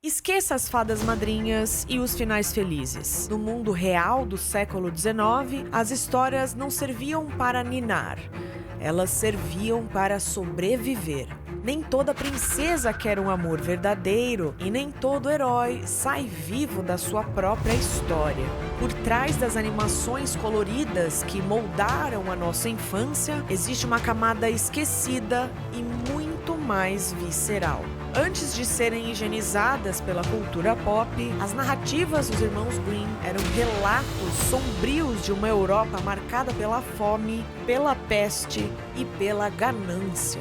Esqueça as fadas madrinhas e os finais felizes. No mundo real do século XIX, as histórias não serviam para ninar. Elas serviam para sobreviver. Nem toda princesa quer um amor verdadeiro e nem todo herói sai vivo da sua própria história. Por trás das animações coloridas que moldaram a nossa infância, existe uma camada esquecida e muito mais visceral. Antes de serem higienizadas pela cultura pop, as narrativas dos irmãos Grimm eram relatos sombrios de uma Europa marcada pela fome, pela peste e pela ganância.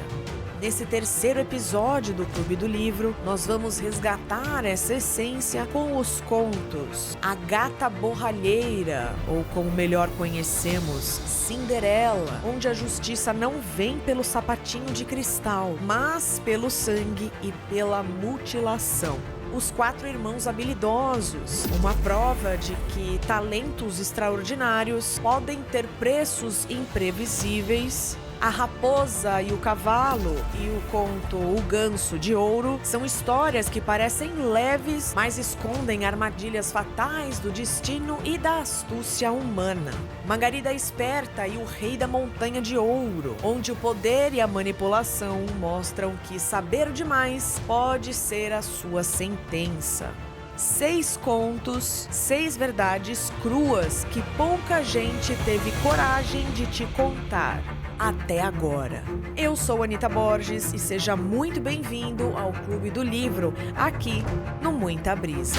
Nesse terceiro episódio do Clube do Livro, nós vamos resgatar essa essência com os contos A Gata Borralheira, ou como melhor conhecemos, Cinderela, onde a justiça não vem pelo sapatinho de cristal, mas pelo sangue e pela mutilação. Os 4 irmãos habilidosos, uma prova de que talentos extraordinários podem ter preços imprevisíveis. A Raposa e o Cavalo e o conto O Ganso de Ouro são histórias que parecem leves, mas escondem armadilhas fatais do destino e da astúcia humana. Margarida Esperta e o Rei da Montanha de Ouro, onde o poder e a manipulação mostram que saber demais pode ser a sua sentença. 6 contos, 6 verdades cruas que pouca gente teve coragem de te contar. Até agora. Eu sou Anita Borges e seja muito bem-vindo ao Clube do Livro, aqui no Muita Brisa.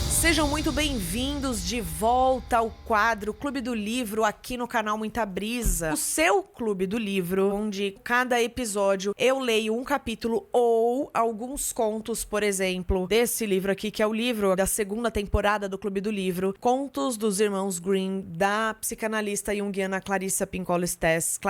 Sejam muito bem-vindos de volta ao quadro Clube do Livro aqui no canal Muita Brisa. O seu Clube do Livro, onde cada episódio eu leio um capítulo ou alguns contos, por exemplo, desse livro aqui, que é o livro da segunda temporada do Clube do Livro, Contos dos Irmãos Grimm, da psicanalista junguiana Clarissa Pinkola Estés.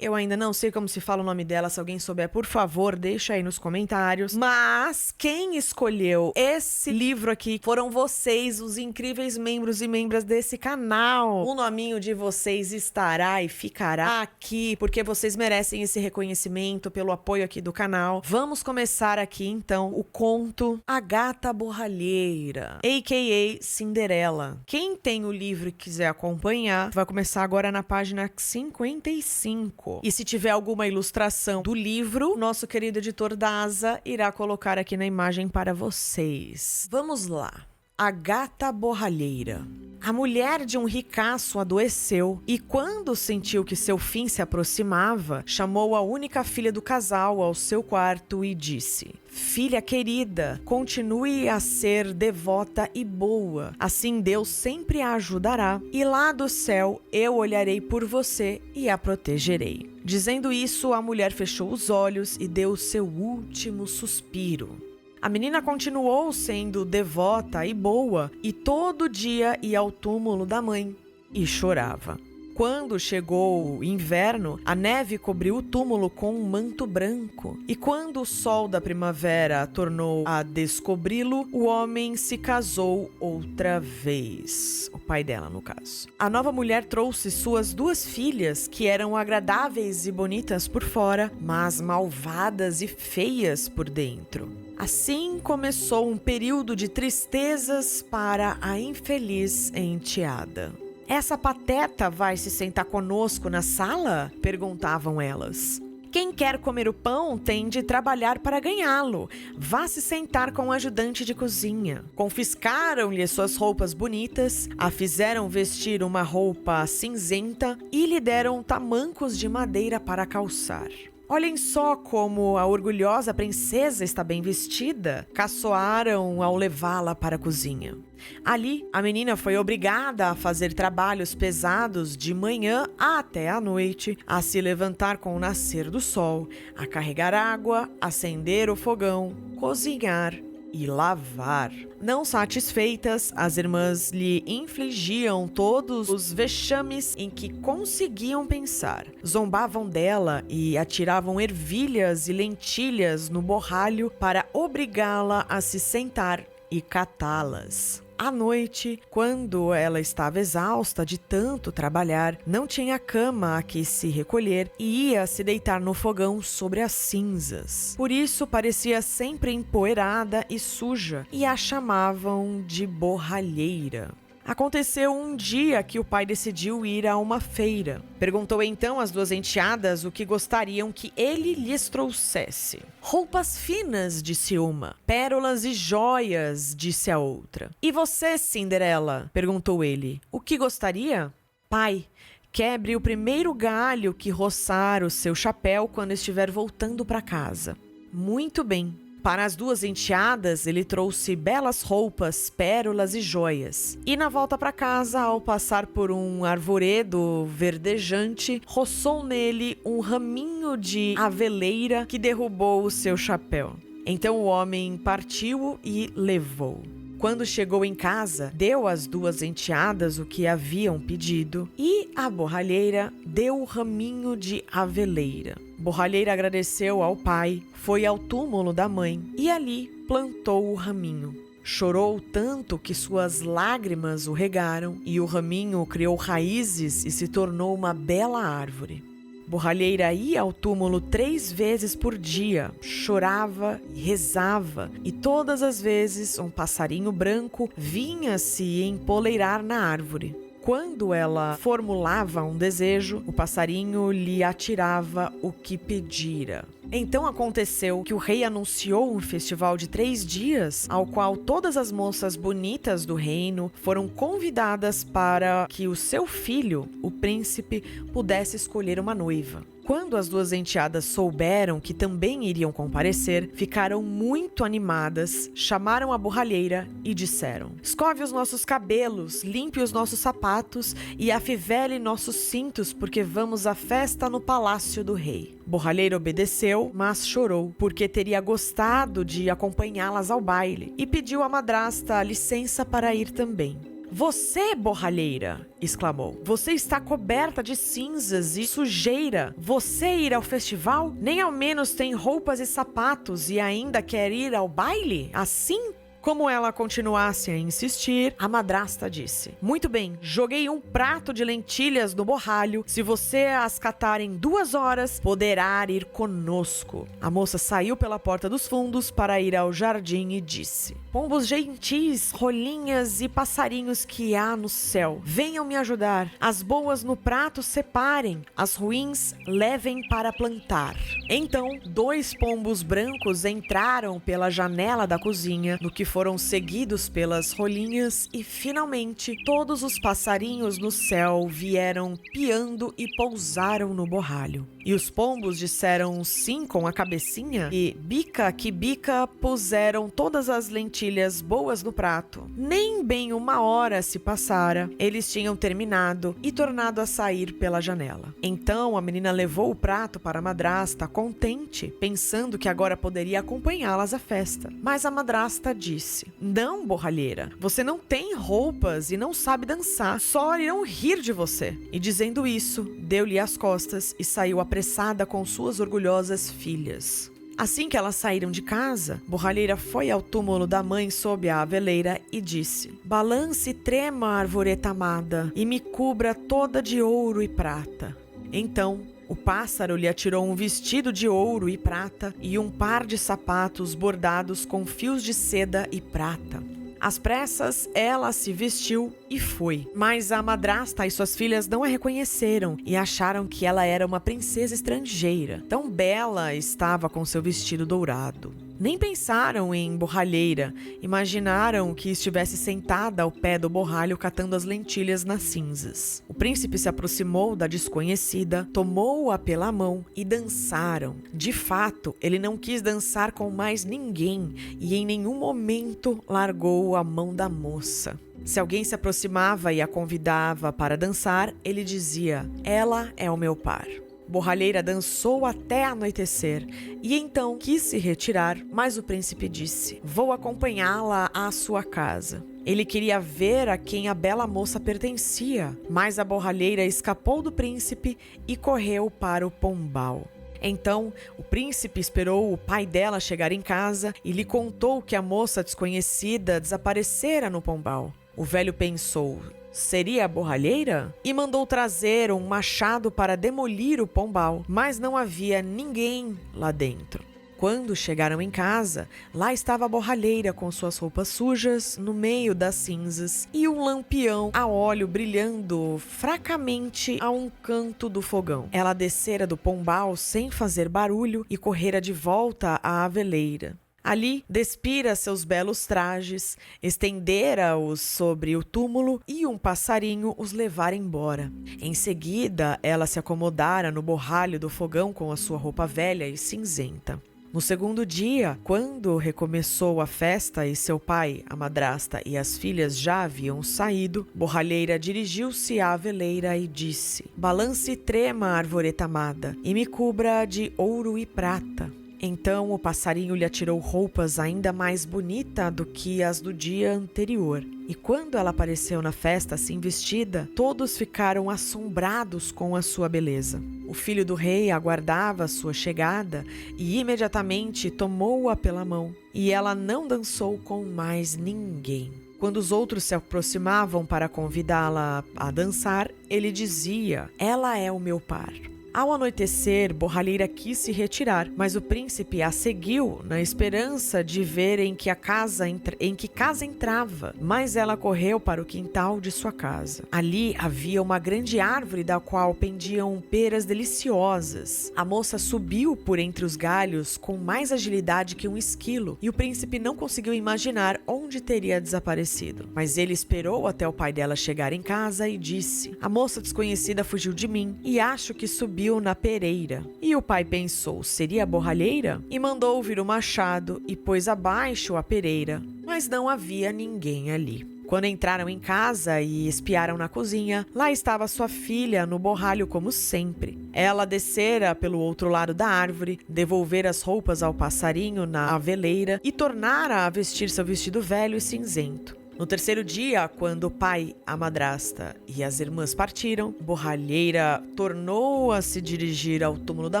Eu ainda não sei como se fala o nome dela, se alguém souber, por favor, deixa aí nos comentários. Mas quem escolheu esse livro aqui foram vocês, os incríveis membros e membras desse canal. O nominho de vocês estará e ficará aqui, porque vocês merecem esse reconhecimento pelo apoio aqui do canal. Vamos começar aqui, então, o conto A Gata Borralheira, a.k.a. Cinderela. Quem tem o livro e quiser acompanhar, vai começar agora na página 55. E se tiver alguma ilustração do livro, nosso querido editor Daza irá colocar aqui na imagem para vocês. Vamos lá. A Gata Borralheira. A mulher de um ricaço adoeceu e, quando sentiu que seu fim se aproximava, chamou a única filha do casal ao seu quarto e disse: "Filha querida, continue a ser devota e boa, assim Deus sempre a ajudará, e lá do céu eu olharei por você e a protegerei." Dizendo isso, a mulher fechou os olhos e deu seu último suspiro. A menina continuou sendo devota e boa e todo dia ia ao túmulo da mãe e chorava. Quando chegou o inverno, a neve cobriu o túmulo com um manto branco. E quando o sol da primavera tornou a descobri-lo, o homem se casou outra vez. O pai dela, no caso. A nova mulher trouxe suas 2 filhas, que eram agradáveis e bonitas por fora, mas malvadas e feias por dentro. Assim começou um período de tristezas para a infeliz enteada. "Essa pateta vai se sentar conosco na sala?" perguntavam elas. "Quem quer comer o pão tem de trabalhar para ganhá-lo. Vá se sentar com o ajudante de cozinha." Confiscaram-lhe suas roupas bonitas, a fizeram vestir uma roupa cinzenta e lhe deram tamancos de madeira para calçar. "Olhem só como a orgulhosa princesa está bem vestida", caçoaram ao levá-la para a cozinha. Ali, a menina foi obrigada a fazer trabalhos pesados de manhã até à noite, a se levantar com o nascer do sol, a carregar água, acender o fogão, cozinhar e lavar. Não satisfeitas, as irmãs lhe infligiam todos os vexames em que conseguiam pensar. Zombavam dela e atiravam ervilhas e lentilhas no borralho para obrigá-la a se sentar e catá-las. À noite, quando ela estava exausta de tanto trabalhar, não tinha cama a que se recolher e ia se deitar no fogão sobre as cinzas. Por isso parecia sempre empoeirada e suja, e a chamavam de borralheira. Aconteceu um dia que o pai decidiu ir a uma feira. Perguntou então às duas enteadas o que gostariam que ele lhes trouxesse. Roupas finas, disse uma. Pérolas e joias, disse a outra. E você, Cinderela? Perguntou ele. O que gostaria? Pai, quebre o primeiro galho que roçar o seu chapéu quando estiver voltando para casa. Muito bem. Para as duas enteadas, ele trouxe belas roupas, pérolas e joias. E na volta para casa, ao passar por um arvoredo verdejante, roçou nele um raminho de aveleira que derrubou o seu chapéu. Então o homem partiu e levou. Quando chegou em casa, deu às duas enteadas o que haviam pedido e a borralheira deu o raminho de aveleira. Borralheira agradeceu ao pai, foi ao túmulo da mãe e ali plantou o raminho. Chorou tanto que suas lágrimas o regaram e o raminho criou raízes e se tornou uma bela árvore. Borralheira ia ao túmulo 3 vezes por dia, chorava e rezava, e todas as vezes um passarinho branco vinha se empoleirar na árvore. Quando ela formulava um desejo, o passarinho lhe atirava o que pedira. Então aconteceu que o rei anunciou um festival de 3 dias, ao qual todas as moças bonitas do reino foram convidadas para que o seu filho, o príncipe, pudesse escolher uma noiva. Quando as duas enteadas souberam que também iriam comparecer, ficaram muito animadas, chamaram a borralheira e disseram: escove os nossos cabelos, limpe os nossos sapatos e afivele nossos cintos, porque vamos à festa no palácio do rei. Borralheira obedeceu, mas chorou, porque teria gostado de acompanhá-las ao baile, e pediu à madrasta licença para ir também. Você, borralheira, exclamou. Você está coberta de cinzas e sujeira. Você ir ao festival? Nem ao menos tem roupas e sapatos e ainda quer ir ao baile? Assim? Como ela continuasse a insistir, a madrasta disse: muito bem, joguei um prato de lentilhas no borralho. Se você as catar em 2 horas, poderá ir conosco. A moça saiu pela porta dos fundos para ir ao jardim e disse: pombos gentis, rolinhas e passarinhos que há no céu, venham me ajudar. As boas no prato separem, as ruins levem para plantar. Então, 2 pombos brancos entraram pela janela da cozinha, no que foram seguidos pelas rolinhas, e finalmente todos os passarinhos no céu vieram piando e pousaram no borralho. E os pombos disseram sim com a cabecinha e, bica que bica, puseram todas as lentilhas boas no prato. Nem bem 1 hora se passara, eles tinham terminado e tornado a sair pela janela. Então a menina levou o prato para a madrasta, contente, pensando que agora poderia acompanhá-las à festa. Mas a madrasta disse: não, borralheira, você não tem roupas e não sabe dançar, só irão rir de você. E dizendo isso, deu-lhe as costas e saiu apressada com suas orgulhosas filhas. Assim que elas saíram de casa, Borralheira foi ao túmulo da mãe sob a aveleira e disse: balance e trema, arvoreta amada, e me cubra toda de ouro e prata. Então o pássaro lhe atirou um vestido de ouro e prata e um par de sapatos bordados com fios de seda e prata. Às pressas, ela se vestiu e foi. Mas a madrasta e suas filhas não a reconheceram e acharam que ela era uma princesa estrangeira. Tão bela estava com seu vestido dourado. Nem pensaram em borralheira, imaginaram que estivesse sentada ao pé do borralho catando as lentilhas nas cinzas. O príncipe se aproximou da desconhecida, tomou-a pela mão e dançaram. De fato, ele não quis dançar com mais ninguém e em nenhum momento largou a mão da moça. Se alguém se aproximava e a convidava para dançar, ele dizia: ela é o meu par. Borralheira dançou até anoitecer e então quis se retirar, mas o príncipe disse: vou acompanhá-la à sua casa. Ele queria ver a quem a bela moça pertencia, mas a borralheira escapou do príncipe e correu para o pombal. Então, o príncipe esperou o pai dela chegar em casa e lhe contou que a moça desconhecida desaparecera no pombal. O velho pensou: seria a borralheira? E mandou trazer um machado para demolir o pombal, mas não havia ninguém lá dentro. Quando chegaram em casa, lá estava a borralheira com suas roupas sujas no meio das cinzas e um lampião a óleo brilhando fracamente a um canto do fogão. Ela descera do pombal sem fazer barulho e correra de volta à aveleira. Ali, despira seus belos trajes, estendera-os sobre o túmulo e um passarinho os levara embora. Em seguida, ela se acomodara no borralho do fogão com a sua roupa velha e cinzenta. No segundo dia, quando recomeçou a festa e seu pai, a madrasta e as filhas já haviam saído, Borralheira dirigiu-se à aveleira e disse: balance e trema, arvoreta amada, e me cubra de ouro e prata. Então o passarinho lhe atirou roupas ainda mais bonitas do que as do dia anterior. E quando ela apareceu na festa assim vestida, todos ficaram assombrados com a sua beleza. O filho do rei aguardava sua chegada e imediatamente tomou-a pela mão. E ela não dançou com mais ninguém. Quando os outros se aproximavam para convidá-la a dançar, ele dizia: ela é o meu par. Ao anoitecer, Borralheira quis se retirar, mas o príncipe a seguiu na esperança de ver em que casa entrava, mas ela correu para o quintal de sua casa. Ali havia uma grande árvore da qual pendiam peras deliciosas. A moça subiu por entre os galhos com mais agilidade que um esquilo e o príncipe não conseguiu imaginar onde teria desaparecido. Mas ele esperou até o pai dela chegar em casa e disse: a moça desconhecida fugiu de mim e acho que subiu na pereira. E o pai pensou: seria a borralheira? E mandou vir o machado e pôs abaixo a pereira, mas não havia ninguém ali. Quando entraram em casa e espiaram na cozinha, lá estava sua filha no borralho como sempre. Ela descera pelo outro lado da árvore, devolvera as roupas ao passarinho na aveleira e tornara a vestir seu vestido velho e cinzento. No terceiro dia, quando o pai, a madrasta e as irmãs partiram, Borralheira tornou a se dirigir ao túmulo da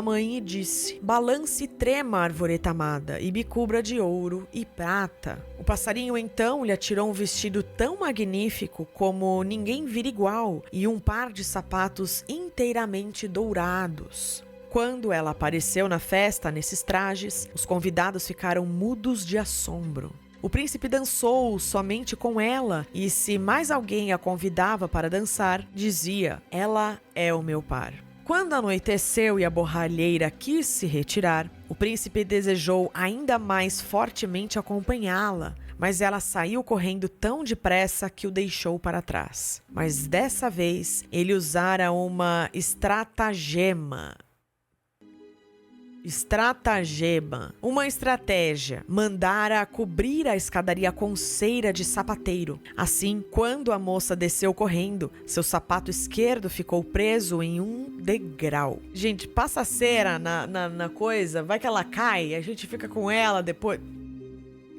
mãe e disse: balance e trema, arvoreta amada, e me cubra de ouro e prata. O passarinho então lhe atirou um vestido tão magnífico como ninguém vira igual e um par de sapatos inteiramente dourados. Quando ela apareceu na festa nesses trajes, os convidados ficaram mudos de assombro. O príncipe dançou somente com ela e se mais alguém a convidava para dançar, dizia: ela é o meu par. Quando anoiteceu e a borralheira quis se retirar, o príncipe desejou ainda mais fortemente acompanhá-la, mas ela saiu correndo tão depressa que o deixou para trás. Mas dessa vez ele usara uma estratagema, uma estratégia, mandara cobrir a escadaria com cera de sapateiro. Assim, quando a moça desceu correndo, seu sapato esquerdo ficou preso em um degrau. Gente, passa cera na coisa, vai que ela cai, a gente fica com ela depois.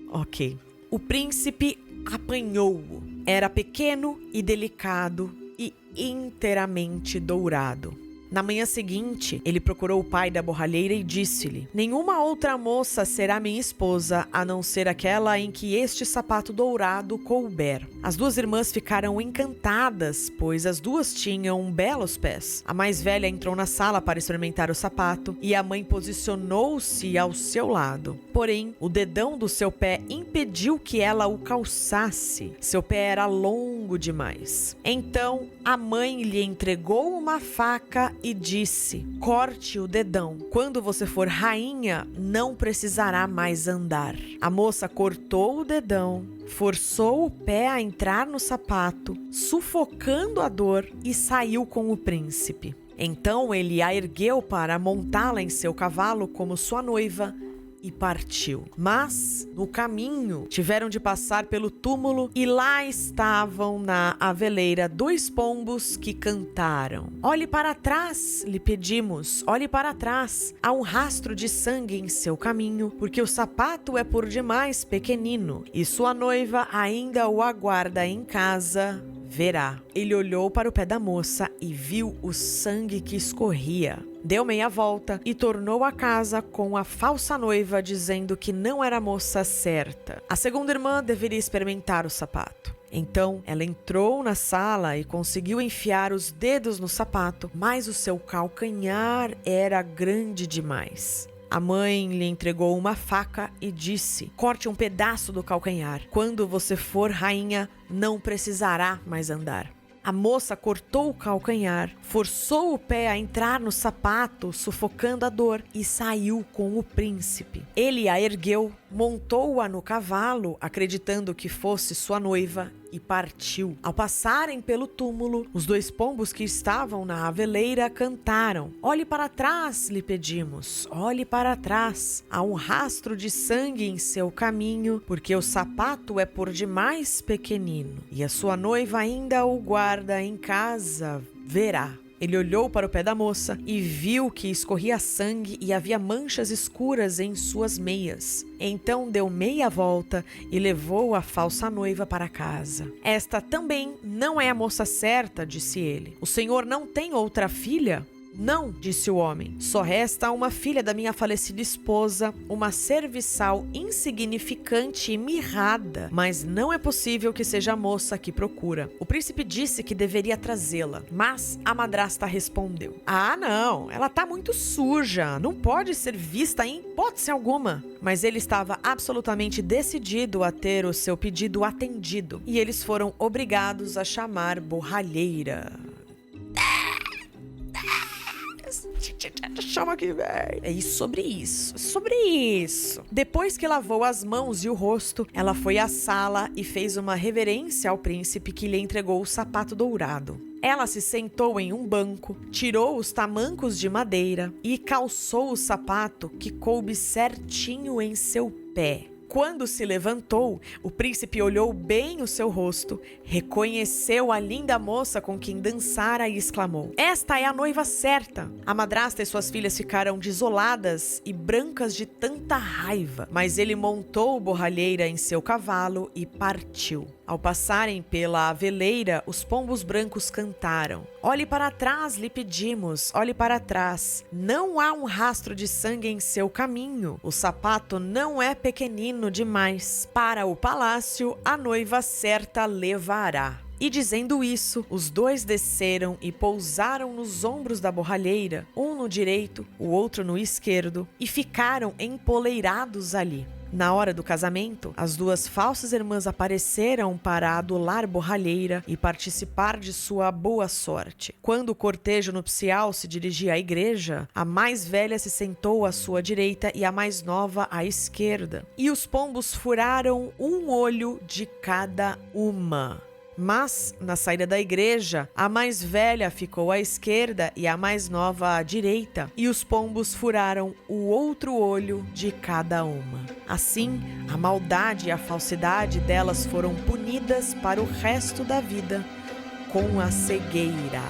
Ok. O príncipe apanhou-o. Era pequeno e delicado e inteiramente dourado. Na manhã seguinte, ele procurou o pai da borralheira e disse-lhe: nenhuma outra moça será minha esposa, a não ser aquela em que este sapato dourado couber. As duas irmãs ficaram encantadas, pois as duas tinham belos pés. A mais velha entrou na sala para experimentar o sapato e a mãe posicionou-se ao seu lado. Porém, o dedão do seu pé impediu que ela o calçasse. Seu pé era longo demais. Então, a mãe lhe entregou uma faca e disse: corte o dedão. Quando você for rainha, não precisará mais andar. A moça cortou o dedão, forçou o pé a entrar no sapato, sufocando a dor, e saiu com o príncipe. Então ele a ergueu para montá-la em seu cavalo como sua noiva e partiu. Mas, no caminho, tiveram de passar pelo túmulo e lá estavam na aveleira 2 pombos que cantaram. Olhe para trás, lhe pedimos, olhe para trás. Há um rastro de sangue em seu caminho, porque o sapato é por demais pequenino e sua noiva ainda o aguarda em casa, verá. Ele olhou para o pé da moça e viu o sangue que escorria. Deu meia volta e tornou a casa com a falsa noiva, dizendo que não era a moça certa. A segunda irmã deveria experimentar o sapato. Então, ela entrou na sala e conseguiu enfiar os dedos no sapato, mas o seu calcanhar era grande demais. A mãe lhe entregou uma faca e disse: corte um pedaço do calcanhar. Quando você for rainha, não precisará mais andar. A moça cortou o calcanhar, forçou o pé a entrar no sapato, sufocando a dor, e saiu com o príncipe. Ele a ergueu, montou-a no cavalo, acreditando que fosse sua noiva, e partiu. Ao passarem pelo túmulo, os 2 pombos que estavam na aveleira cantaram: olhe para trás, lhe pedimos, olhe para trás. Há um rastro de sangue em seu caminho, porque o sapato é por demais pequenino, e a sua noiva ainda o guarda em casa, verá. Ele olhou para o pé da moça e viu que escorria sangue e havia manchas escuras em suas meias. Então deu meia volta e levou a falsa noiva para casa. Esta também não é a moça certa, disse ele. O senhor não tem outra filha? Não, disse o homem, só resta uma filha da minha falecida esposa, uma serviçal insignificante e mirrada, mas não é possível que seja a moça que procura. O príncipe disse que deveria trazê-la, mas a madrasta respondeu: ah, não, ela tá muito suja, não pode ser vista em hipótese alguma. Mas ele estava absolutamente decidido a ter o seu pedido atendido, e eles foram obrigados a chamar borralheira. Chama aqui, velho. É isso, sobre isso. Depois que lavou as mãos e o rosto, ela foi à sala e fez uma reverência ao príncipe, que lhe entregou o sapato dourado. Ela se sentou em um banco, tirou os tamancos de madeira e calçou o sapato, que coube certinho em seu pé. Quando se levantou, o príncipe olhou bem o seu rosto, reconheceu a linda moça com quem dançara e exclamou: esta é a noiva certa. A madrasta e suas filhas ficaram desoladas e brancas de tanta raiva, mas ele montou borralheira em seu cavalo e partiu. Ao passarem pela aveleira, os pombos brancos cantaram: olhe para trás, lhe pedimos, olhe para trás. Não há um rastro de sangue em seu caminho. O sapato não é pequenino demais. Para o palácio, a noiva certa levará. E dizendo isso, os 2 desceram e pousaram nos ombros da borralheira, um no direito, o outro no esquerdo, e ficaram empoleirados ali. Na hora do casamento, as 2 falsas irmãs apareceram para adular borralheira e participar de sua boa sorte. Quando o cortejo nupcial se dirigia à igreja, a mais velha se sentou à sua direita e a mais nova à esquerda. E os pombos furaram um olho de cada uma. Mas, na saída da igreja, a mais velha ficou à esquerda e a mais nova à direita, e os pombos furaram o outro olho de cada uma. Assim, a maldade e a falsidade delas foram punidas para o resto da vida com a cegueira.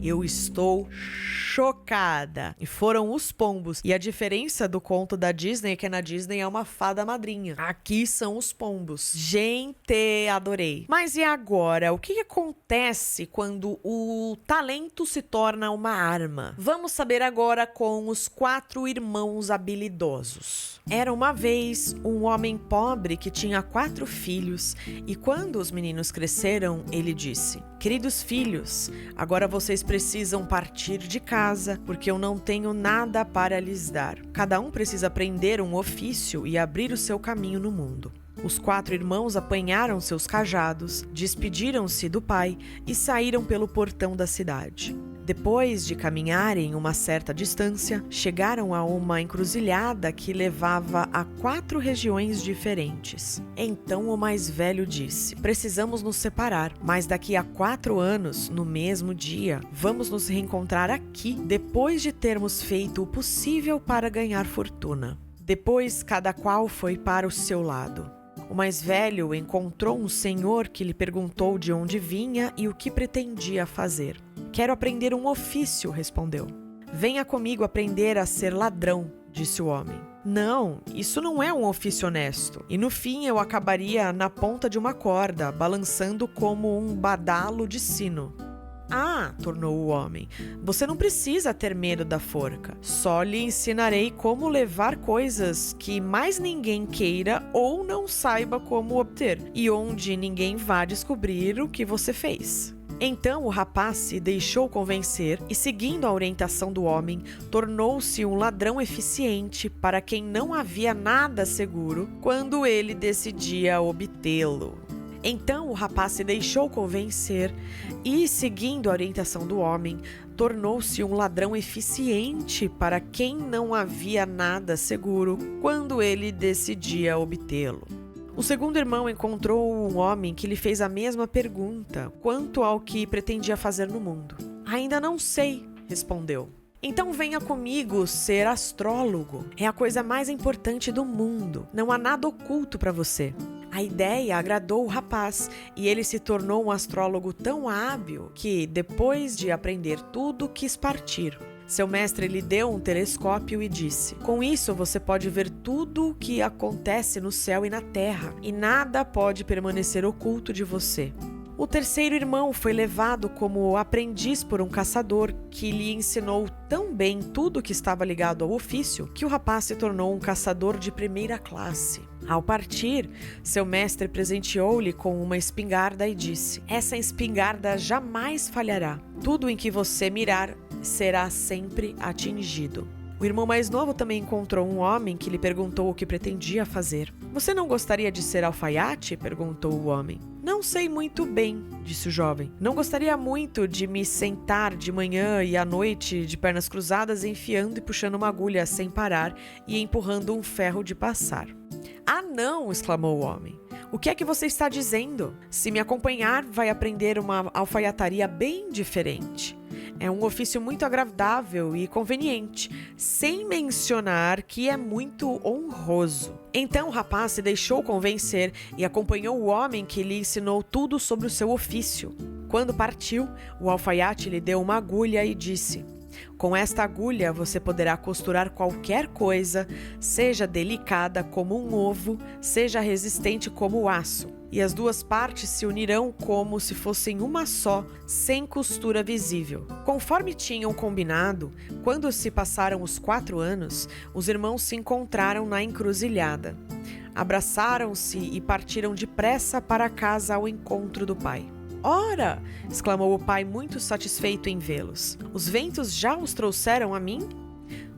Eu estou chocada. E foram os pombos. E a diferença do conto da Disney é que na Disney é uma fada madrinha. Aqui são os pombos. Gente, adorei. Mas e agora? O que acontece quando o talento se torna uma arma? Vamos saber agora com os 4 irmãos habilidosos. Era uma vez um homem pobre que tinha 4 filhos, e quando os meninos cresceram, ele disse: queridos filhos, agora vocês precisam partir de casa, porque eu não tenho nada para lhes dar. Cada um precisa aprender um ofício e abrir o seu caminho no mundo. Os 4 irmãos apanharam seus cajados, despediram-se do pai e saíram pelo portão da cidade. Depois de caminharem uma certa distância, chegaram a uma encruzilhada que levava a 4 regiões diferentes. Então o mais velho disse: precisamos nos separar, mas daqui a 4 anos, no mesmo dia, vamos nos reencontrar aqui, depois de termos feito o possível para ganhar fortuna. Depois, cada qual foi para o seu lado. O mais velho encontrou um senhor que lhe perguntou de onde vinha e o que pretendia fazer. Quero aprender um ofício, respondeu. Venha comigo aprender a ser ladrão, disse o homem. Não, isso não é um ofício honesto. E no fim eu acabaria na ponta de uma corda, balançando como um badalo de sino. Ah, tornou o homem, você não precisa ter medo da forca. Só lhe ensinarei como levar coisas que mais ninguém queira ou não saiba como obter, e onde ninguém vá descobrir o que você fez. Então o rapaz se deixou convencer e, seguindo a orientação do homem, tornou-se um ladrão eficiente para quem não havia nada seguro quando ele decidia obtê-lo. Então o rapaz se deixou convencer e, seguindo a orientação do homem, tornou-se um ladrão eficiente para quem não havia nada seguro quando ele decidia obtê-lo. O segundo irmão encontrou um homem que lhe fez a mesma pergunta quanto ao que pretendia fazer no mundo. Ainda não sei, respondeu. Então venha comigo ser astrólogo. É a coisa mais importante do mundo. Não há nada oculto para você. A ideia agradou o rapaz e ele se tornou um astrólogo tão hábil que, depois de aprender tudo, quis partir. Seu mestre lhe deu um telescópio e disse: com isso você pode ver tudo o que acontece no céu e na terra, e nada pode permanecer oculto de você. O terceiro irmão foi levado como aprendiz por um caçador que lhe ensinou tão bem tudo que estava ligado ao ofício que o rapaz se tornou um caçador de primeira classe. Ao partir, seu mestre presenteou-lhe com uma espingarda e disse: essa espingarda jamais falhará. Tudo em que você mirar será sempre atingido. O irmão mais novo também encontrou um homem que lhe perguntou o que pretendia fazer. Você não gostaria de ser alfaiate? Perguntou o homem. Não sei muito bem, disse o jovem. Não gostaria muito de me sentar de manhã e à noite de pernas cruzadas, enfiando e puxando uma agulha sem parar e empurrando um ferro de passar. Ah, não! Exclamou o homem. O que é que você está dizendo? Se me acompanhar, vai aprender uma alfaiataria bem diferente. É um ofício muito agradável e conveniente, sem mencionar que é muito honroso. Então o rapaz se deixou convencer e acompanhou o homem que lhe ensinou tudo sobre o seu ofício. Quando partiu, o alfaiate lhe deu uma agulha e disse: com esta agulha você poderá costurar qualquer coisa, seja delicada como um ovo, seja resistente como o aço. E as duas partes se unirão como se fossem uma só, sem costura visível. Conforme tinham combinado, quando se passaram os 4 anos, os irmãos se encontraram na encruzilhada. Abraçaram-se e partiram depressa para casa ao encontro do pai. Ora! Exclamou o pai, muito satisfeito em vê-los. Os ventos já os trouxeram a mim?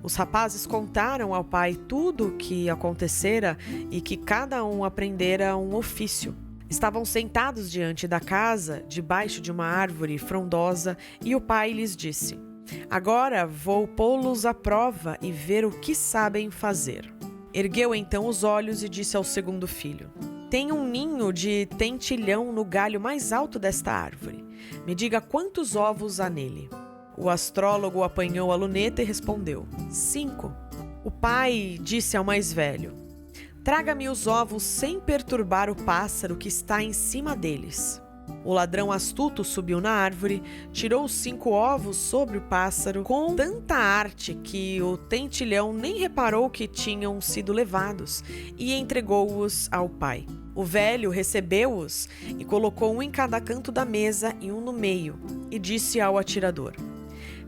Os rapazes contaram ao pai tudo o que acontecera e que cada um aprendera um ofício. Estavam sentados diante da casa, debaixo de uma árvore frondosa, e o pai lhes disse: agora vou pô-los à prova e ver o que sabem fazer. Ergueu então os olhos e disse ao segundo filho: tem um ninho de tentilhão no galho mais alto desta árvore. Me diga quantos ovos há nele. O astrólogo apanhou a luneta e respondeu: 5. O pai disse ao mais velho: traga-me os ovos sem perturbar o pássaro que está em cima deles. O ladrão astuto subiu na árvore, tirou os 5 ovos sobre o pássaro com tanta arte que o tentilhão nem reparou que tinham sido levados e entregou-os ao pai. O velho recebeu-os e colocou um em cada canto da mesa e um no meio, e disse ao atirador: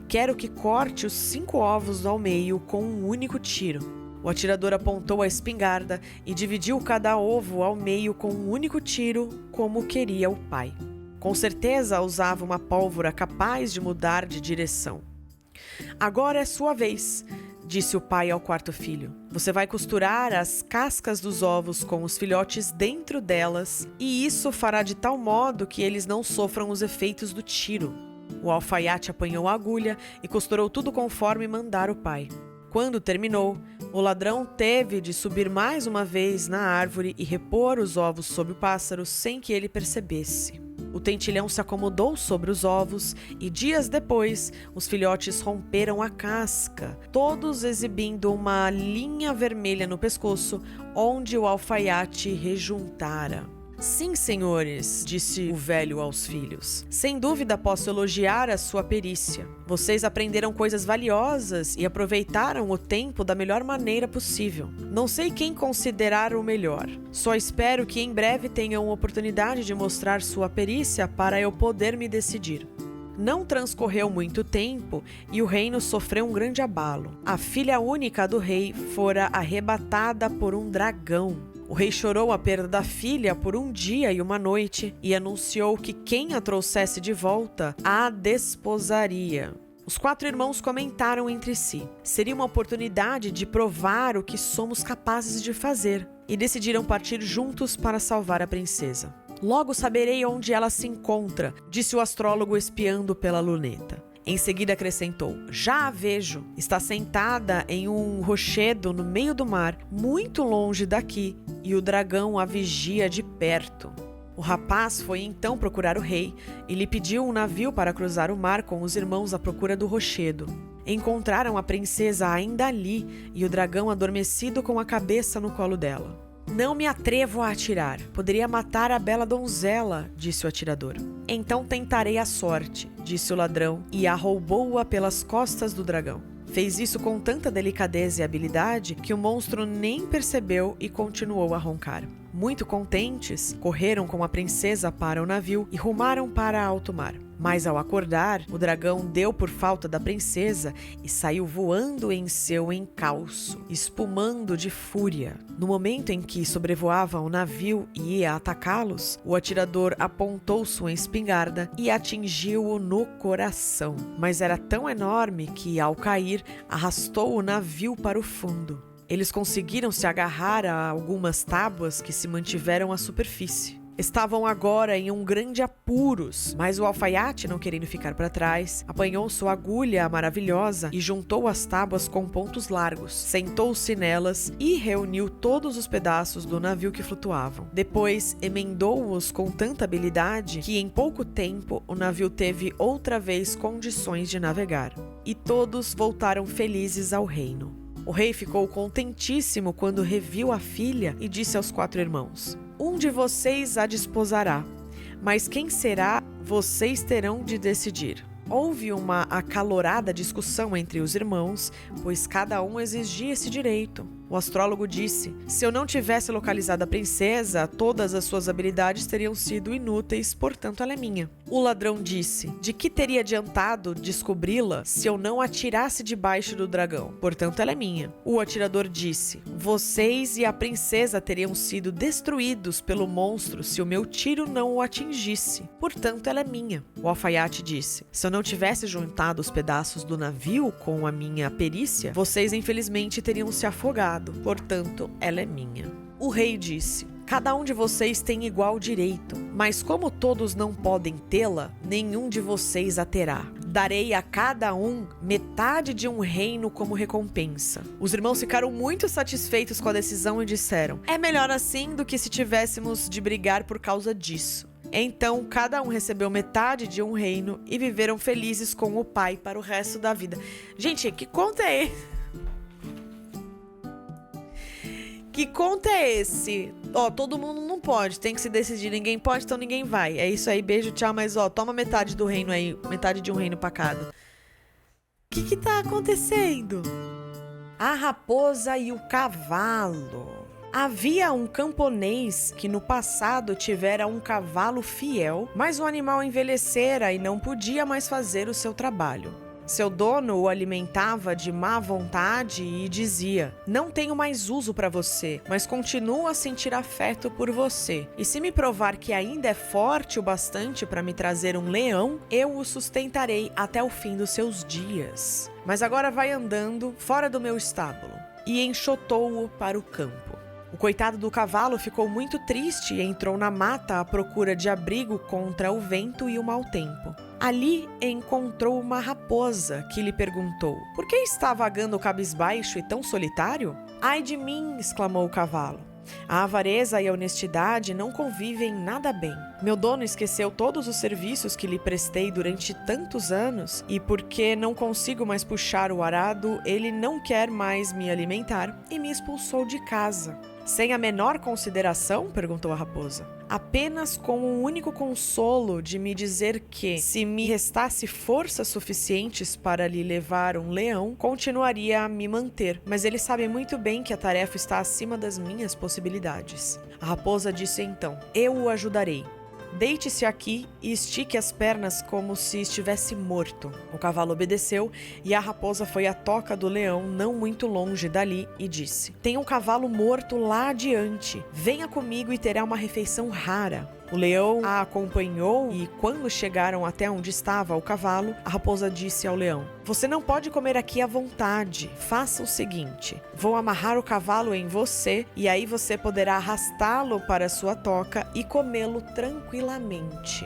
quero que corte os 5 ovos ao meio com um único tiro. O atirador apontou a espingarda e dividiu cada ovo ao meio com um único tiro, como queria o pai. Com certeza usava uma pólvora capaz de mudar de direção. Agora é sua vez, disse o pai ao quarto filho. Você vai costurar as cascas dos ovos com os filhotes dentro delas, e isso fará de tal modo que eles não sofram os efeitos do tiro. O alfaiate apanhou a agulha e costurou tudo conforme mandara o pai. Quando terminou, o ladrão teve de subir mais uma vez na árvore e repor os ovos sobre o pássaro sem que ele percebesse. O tentilhão se acomodou sobre os ovos e dias depois os filhotes romperam a casca, todos exibindo uma linha vermelha no pescoço onde o alfaiate rejuntara. Sim, senhores, disse o velho aos filhos. Sem dúvida posso elogiar a sua perícia. Vocês aprenderam coisas valiosas e aproveitaram o tempo da melhor maneira possível. Não sei quem considerar o melhor. Só espero que em breve tenham oportunidade de mostrar sua perícia para eu poder me decidir. Não transcorreu muito tempo e o reino sofreu um grande abalo. A filha única do rei fora arrebatada por um dragão. O rei chorou a perda da filha por um dia e uma noite e anunciou que quem a trouxesse de volta a desposaria. Os 4 irmãos comentaram entre si. Seria uma oportunidade de provar o que somos capazes de fazer e decidiram partir juntos para salvar a princesa. Logo saberei onde ela se encontra, disse o astrólogo espiando pela luneta. Em seguida acrescentou: já a vejo. Está sentada em um rochedo no meio do mar, muito longe daqui, e o dragão a vigia de perto. O rapaz foi então procurar o rei e lhe pediu um navio para cruzar o mar com os irmãos à procura do rochedo. Encontraram a princesa ainda ali e o dragão adormecido com a cabeça no colo dela. Não me atrevo a atirar. Poderia matar a bela donzela, disse o atirador. Então tentarei a sorte, disse o ladrão, e arroubou-a pelas costas do dragão. Fez isso com tanta delicadeza e habilidade que o monstro nem percebeu e continuou a roncar. Muito contentes, correram com a princesa para o navio e rumaram para alto mar. Mas ao acordar, o dragão deu por falta da princesa e saiu voando em seu encalço, espumando de fúria. No momento em que sobrevoava o navio e ia atacá-los, o atirador apontou sua espingarda e atingiu-o no coração. Mas era tão enorme que, ao cair, arrastou o navio para o fundo. Eles conseguiram se agarrar a algumas tábuas que se mantiveram à superfície. Estavam agora em um grande apuros, mas o alfaiate, não querendo ficar para trás, apanhou sua agulha maravilhosa e juntou as tábuas com pontos largos, sentou-se nelas e reuniu todos os pedaços do navio que flutuavam. Depois, emendou-os com tanta habilidade que em pouco tempo o navio teve outra vez condições de navegar. E todos voltaram felizes ao reino. O rei ficou contentíssimo quando reviu a filha e disse aos 4 irmãos: um de vocês a desposará, mas quem será, vocês terão de decidir. Houve uma acalorada discussão entre os irmãos, pois cada um exigia esse direito. O astrólogo disse: se eu não tivesse localizado a princesa, todas as suas habilidades teriam sido inúteis, portanto ela é minha. O ladrão disse: de que teria adiantado descobri-la se eu não atirasse debaixo do dragão? Portanto ela é minha. O atirador disse: vocês e a princesa teriam sido destruídos pelo monstro se o meu tiro não o atingisse. Portanto ela é minha. O alfaiate disse: se eu não tivesse juntado os pedaços do navio com a minha perícia, vocês infelizmente teriam se afogado. Portanto, ela é minha. O rei disse: cada um de vocês tem igual direito, mas como todos não podem tê-la, nenhum de vocês a terá. Darei a cada um metade de um reino como recompensa. Os irmãos ficaram muito satisfeitos com a decisão e disseram: é melhor assim do que se tivéssemos de brigar por causa disso. Então, cada um recebeu metade de um reino e viveram felizes com o pai para o resto da vida. Gente, que conto é esse? Que conto é esse? Ó, todo mundo não pode, tem que se decidir. Ninguém pode, então ninguém vai. É isso aí, beijo, tchau, mas ó, toma metade do reino aí, metade de um reino pra cada. O que tá acontecendo? A raposa e o cavalo. Havia um camponês que no passado tivera um cavalo fiel, mas o animal envelhecera e não podia mais fazer o seu trabalho. Seu dono o alimentava de má vontade e dizia: não tenho mais uso para você, mas continuo a sentir afeto por você. E se me provar que ainda é forte o bastante para me trazer um leão, eu o sustentarei até o fim dos seus dias. Mas agora vai andando fora do meu estábulo. E enxotou-o para o campo. O coitado do cavalo ficou muito triste e entrou na mata à procura de abrigo contra o vento e o mau tempo. Ali encontrou uma raposa que lhe perguntou: por que está vagando cabisbaixo e tão solitário? Ai de mim, exclamou o cavalo. A avareza e a honestidade não convivem nada bem. Meu dono esqueceu todos os serviços que lhe prestei durante tantos anos e porque não consigo mais puxar o arado, ele não quer mais me alimentar e me expulsou de casa. Sem a menor consideração? Perguntou a raposa. Apenas com o único consolo de me dizer que, se me restasse forças suficientes para lhe levar um leão, continuaria a me manter, mas ele sabe muito bem que a tarefa está acima das minhas possibilidades. A raposa disse então: eu o ajudarei. Deite-se aqui e estique as pernas como se estivesse morto. O cavalo obedeceu e a raposa foi à toca do leão, não muito longe dali, e disse: tem um cavalo morto lá adiante. Venha comigo e terá uma refeição rara. O leão a acompanhou e, quando chegaram até onde estava o cavalo, a raposa disse ao leão: você não pode comer aqui à vontade. Faça o seguinte: vou amarrar o cavalo em você e aí você poderá arrastá-lo para sua toca e comê-lo tranquilamente.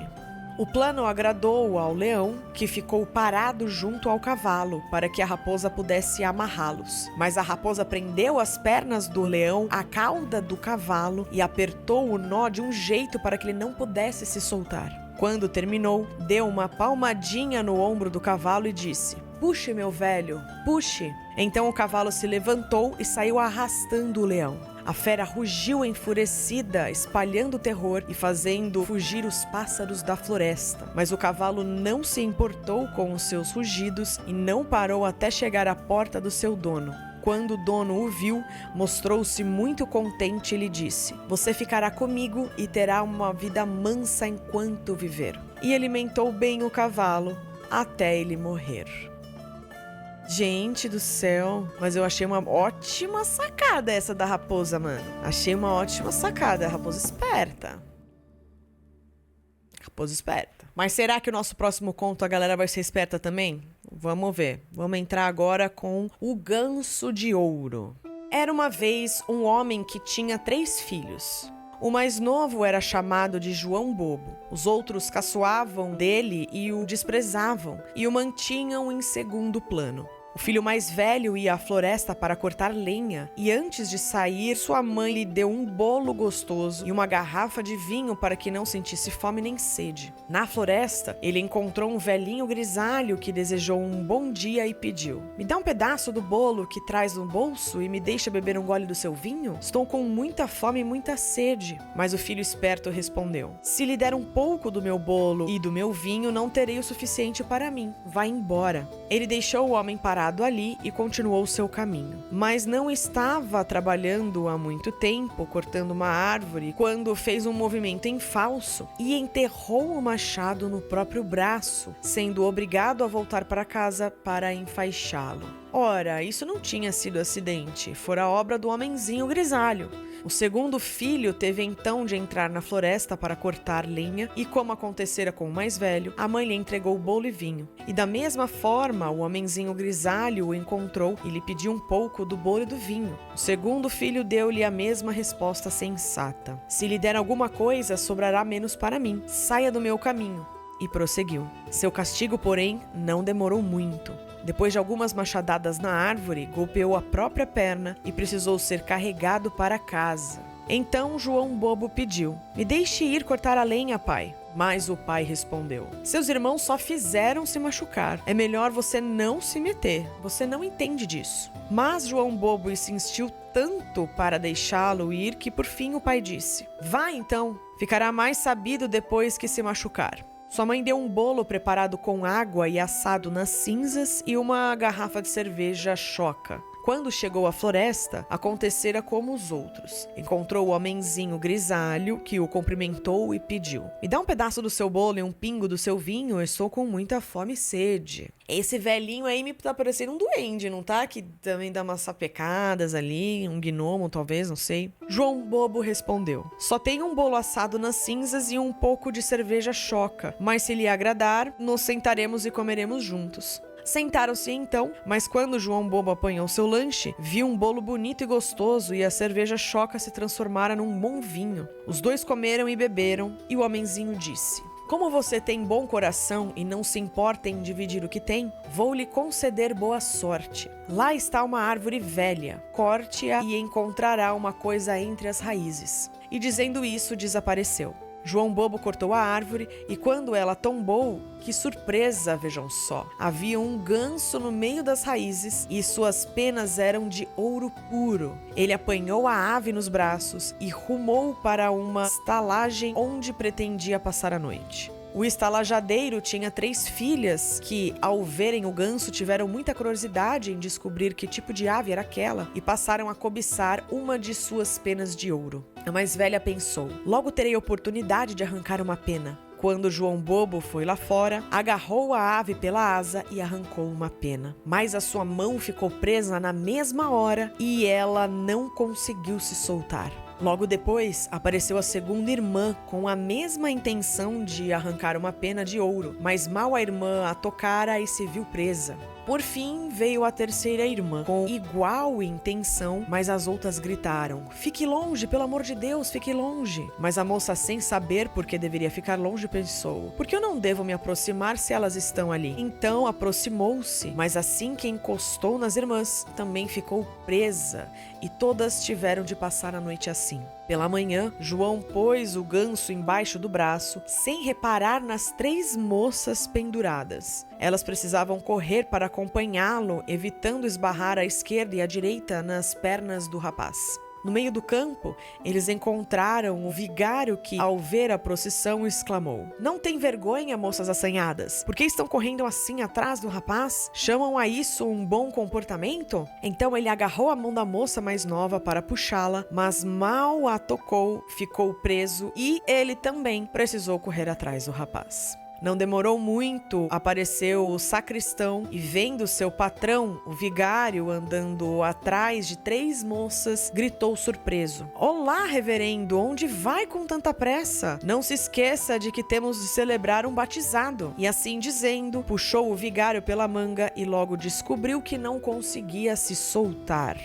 O plano agradou ao leão, que ficou parado junto ao cavalo para que a raposa pudesse amarrá-los. Mas a raposa prendeu as pernas do leão à cauda do cavalo e apertou o nó de um jeito para que ele não pudesse se soltar. Quando terminou, deu uma palmadinha no ombro do cavalo e disse: puxe, meu velho, puxe. Então o cavalo se levantou e saiu arrastando o leão. A fera rugiu enfurecida, espalhando terror e fazendo fugir os pássaros da floresta. Mas o cavalo não se importou com os seus rugidos e não parou até chegar à porta do seu dono. Quando o dono o viu, mostrou-se muito contente e lhe disse: você ficará comigo e terá uma vida mansa enquanto viver. E alimentou bem o cavalo até ele morrer. Gente do céu, mas eu achei uma ótima sacada essa da raposa, mano. Achei uma ótima sacada, raposa esperta. Raposa esperta. Mas será que o nosso próximo conto a galera vai ser esperta também? Vamos ver. Vamos entrar agora com O Ganso de Ouro. Era uma vez um homem que tinha 3 filhos. O mais novo era chamado de João Bobo. Os outros caçoavam dele e o desprezavam, e o mantinham em segundo plano. O filho mais velho ia à floresta para cortar lenha, e antes de sair, sua mãe lhe deu um bolo gostoso e uma garrafa de vinho para que não sentisse fome nem sede. Na floresta, ele encontrou um velhinho grisalho que desejou um bom dia e pediu: me dá um pedaço do bolo que traz no bolso e me deixa beber um gole do seu vinho? Estou com muita fome e muita sede. Mas o filho esperto respondeu: se lhe der um pouco do meu bolo e do meu vinho, não terei o suficiente para mim. Vá embora. Ele deixou o homem parado ali e continuou seu caminho. Mas não estava trabalhando há muito tempo, cortando uma árvore, quando fez um movimento em falso e enterrou o machado no próprio braço, sendo obrigado a voltar para casa para enfaixá-lo. Ora, isso não tinha sido acidente, fora obra do homenzinho grisalho. O segundo filho teve então de entrar na floresta para cortar lenha e, como acontecera com o mais velho, a mãe lhe entregou bolo e vinho. E da mesma forma, o homenzinho grisalho o encontrou e lhe pediu um pouco do bolo e do vinho. O segundo filho deu-lhe a mesma resposta sensata: se lhe der alguma coisa, sobrará menos para mim. Saia do meu caminho. E prosseguiu. Seu castigo, porém, não demorou muito. Depois de algumas machadadas na árvore, golpeou a própria perna e precisou ser carregado para casa. Então João Bobo pediu: me deixe ir cortar a lenha, pai. Mas o pai respondeu: seus irmãos só fizeram se machucar. É melhor você não se meter. Você não entende disso. Mas João Bobo insistiu tanto para deixá-lo ir que por fim o pai disse: vá então, ficará mais sabido depois que se machucar. Sua mãe deu um bolo preparado com água e assado nas cinzas e uma garrafa de cerveja choca. Quando chegou à floresta, acontecera como os outros. Encontrou o homenzinho grisalho, que o cumprimentou e pediu: me dá um pedaço do seu bolo e um pingo do seu vinho, eu estou com muita fome e sede. Esse velhinho aí me tá parecendo um duende, não tá? Que também dá umas sapecadas ali, um gnomo talvez, não sei. João Bobo respondeu: só tenho um bolo assado nas cinzas e um pouco de cerveja choca, mas se lhe agradar, nos sentaremos e comeremos juntos. Sentaram-se então, mas quando João Bobo apanhou seu lanche, viu um bolo bonito e gostoso e a cerveja choca se transformara num bom vinho. Os dois comeram e beberam, e o homenzinho disse: como você tem bom coração e não se importa em dividir o que tem, vou lhe conceder boa sorte. Lá está uma árvore velha, corte-a e encontrará uma coisa entre as raízes. E dizendo isso, desapareceu. João Bobo cortou a árvore e quando ela tombou, que surpresa, vejam só. Havia um ganso no meio das raízes e suas penas eram de ouro puro. Ele apanhou a ave nos braços e rumou para uma estalagem onde pretendia passar a noite. O estalajadeiro tinha 3 filhas que, ao verem o ganso, tiveram muita curiosidade em descobrir que tipo de ave era aquela e passaram a cobiçar uma de suas penas de ouro. A mais velha pensou: logo terei oportunidade de arrancar uma pena. Quando João Bobo foi lá fora, agarrou a ave pela asa e arrancou uma pena. Mas a sua mão ficou presa na mesma hora e ela não conseguiu se soltar. Logo depois, apareceu a segunda irmã com a mesma intenção de arrancar uma pena de ouro, mas mal a irmã a tocara e se viu presa. Por fim, veio a terceira irmã, com igual intenção, mas as outras gritaram: fique longe, pelo amor de Deus, fique longe. Mas a moça, sem saber por que deveria ficar longe, pensou: por que eu não devo me aproximar se elas estão ali? Então aproximou-se, mas assim que encostou nas irmãs, também ficou presa, e todas tiveram de passar a noite assim. Pela manhã, João pôs o ganso embaixo do braço, sem reparar nas 3 moças penduradas. Elas precisavam correr para acompanhá-lo, evitando esbarrar à esquerda e à direita nas pernas do rapaz. No meio do campo, eles encontraram o vigário que, ao ver a procissão, exclamou: não tem vergonha, moças assanhadas? Por que estão correndo assim atrás do rapaz? Chamam a isso um bom comportamento? Então ele agarrou a mão da moça mais nova para puxá-la, mas mal a tocou, ficou preso e ele também precisou correr atrás do rapaz. Não demorou muito, apareceu o sacristão e, vendo seu patrão, o vigário, andando atrás de 3 moças, gritou surpreso: olá, reverendo, onde vai com tanta pressa? Não se esqueça de que temos de celebrar um batizado. E assim dizendo, puxou o vigário pela manga e logo descobriu que não conseguia se soltar.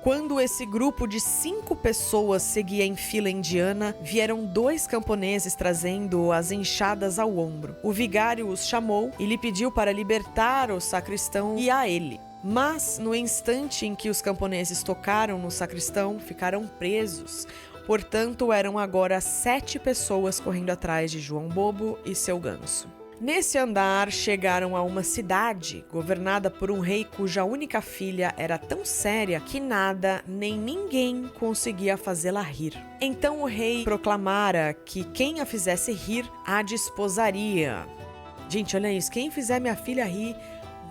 Quando esse grupo de 5 pessoas seguia em fila indiana, vieram 2 camponeses trazendo as enxadas ao ombro. O vigário os chamou e lhe pediu para libertar o sacristão e a ele. Mas, no instante em que os camponeses tocaram no sacristão, ficaram presos. Portanto, eram agora 7 pessoas correndo atrás de João Bobo e seu ganso. Nesse andar, chegaram a uma cidade governada por um rei cuja única filha era tão séria que nada nem ninguém conseguia fazê-la rir. Então o rei proclamara que quem a fizesse rir, a desposaria. Gente, olha isso, quem fizer minha filha rir,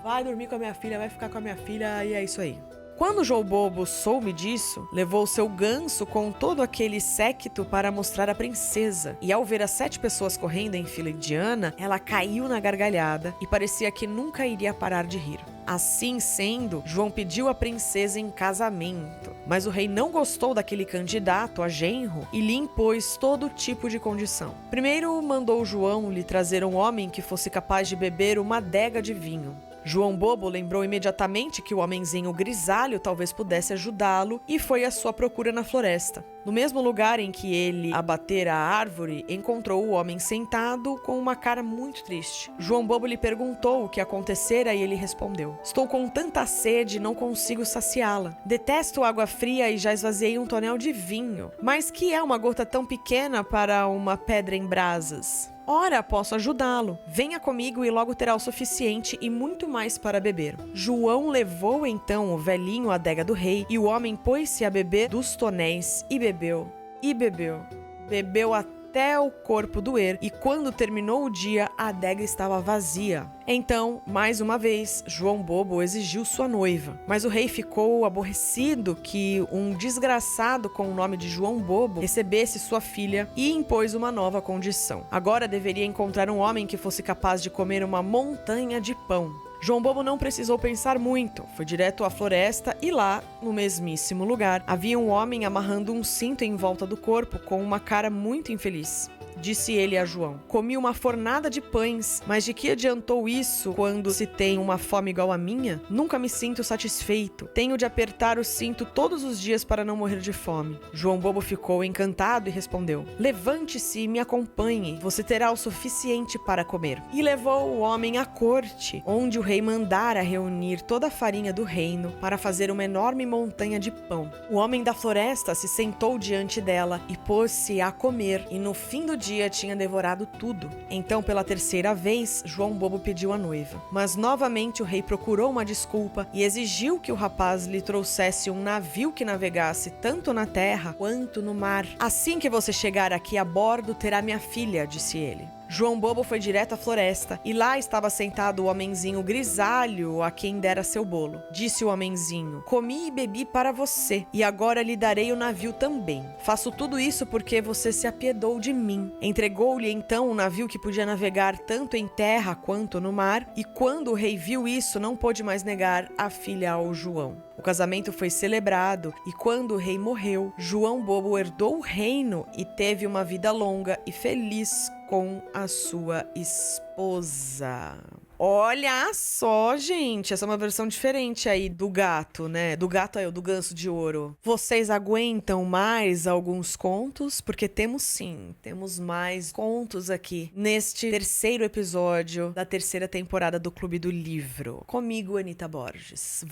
vai dormir com a minha filha, vai ficar com a minha filha e é isso aí. Quando João Bobo soube disso, levou seu ganso com todo aquele séquito para mostrar à princesa. E ao ver as 7 pessoas correndo em fila indiana, ela caiu na gargalhada e parecia que nunca iria parar de rir. Assim sendo, João pediu a princesa em casamento. Mas o rei não gostou daquele candidato a genro e lhe impôs todo tipo de condição. Primeiro, mandou João lhe trazer um homem que fosse capaz de beber uma adega de vinho. João Bobo lembrou imediatamente que o homenzinho grisalho talvez pudesse ajudá-lo e foi à sua procura na floresta. No mesmo lugar em que ele abatera a árvore, encontrou o homem sentado com uma cara muito triste. João Bobo lhe perguntou o que acontecera e ele respondeu: estou com tanta sede, não consigo saciá-la. Detesto água fria e já esvaziei um tonel de vinho. Mas que é uma gota tão pequena para uma pedra em brasas? Ora, posso ajudá-lo. Venha comigo e logo terá o suficiente e muito mais para beber. João levou então o velhinho à adega do rei e o homem pôs-se a beber dos tonéis e bebeu, e bebeu. Bebeu até o corpo doer e quando terminou o dia, a adega estava vazia. Então, mais uma vez, João Bobo exigiu sua noiva. Mas o rei ficou aborrecido que um desgraçado com o nome de João Bobo recebesse sua filha e impôs uma nova condição. Agora deveria encontrar um homem que fosse capaz de comer uma montanha de pão. João Bobo não precisou pensar muito, foi direto à floresta e lá, no mesmíssimo lugar, havia um homem amarrando um cinto em volta do corpo com uma cara muito infeliz. Disse ele a João: comi uma fornada de pães, mas de que adiantou isso quando se tem uma fome igual à minha? Nunca me sinto satisfeito. Tenho de apertar o cinto todos os dias para não morrer de fome. João Bobo ficou encantado e respondeu: levante-se e me acompanhe, você terá o suficiente para comer. E levou o homem à corte, onde o rei mandara reunir toda a farinha do reino para fazer uma enorme montanha de pão. O homem da floresta se sentou diante dela e pôs-se a comer, e no fim do dia tinha devorado tudo. Então, pela terceira vez, João Bobo pediu a noiva. Mas novamente o rei procurou uma desculpa e exigiu que o rapaz lhe trouxesse um navio que navegasse tanto na terra quanto no mar. Assim que você chegar aqui a bordo, terá minha filha, disse ele. João Bobo foi direto à floresta e lá estava sentado o homenzinho grisalho a quem dera seu bolo. Disse o homenzinho: comi e bebi para você, e agora lhe darei o navio também. Faço tudo isso porque você se apiedou de mim. Entregou-lhe então o navio que podia navegar tanto em terra quanto no mar, e quando o rei viu isso, não pôde mais negar a filha ao João. O casamento foi celebrado e quando o rei morreu, João Bobo herdou o reino e teve uma vida longa e feliz com a sua esposa. Olha só, gente, essa é uma versão diferente aí do gato, né? Do gato aí, do ganso de ouro. Vocês aguentam mais alguns contos? Porque temos mais contos aqui neste terceiro episódio da terceira temporada do Clube do Livro. Comigo, Anita Borges.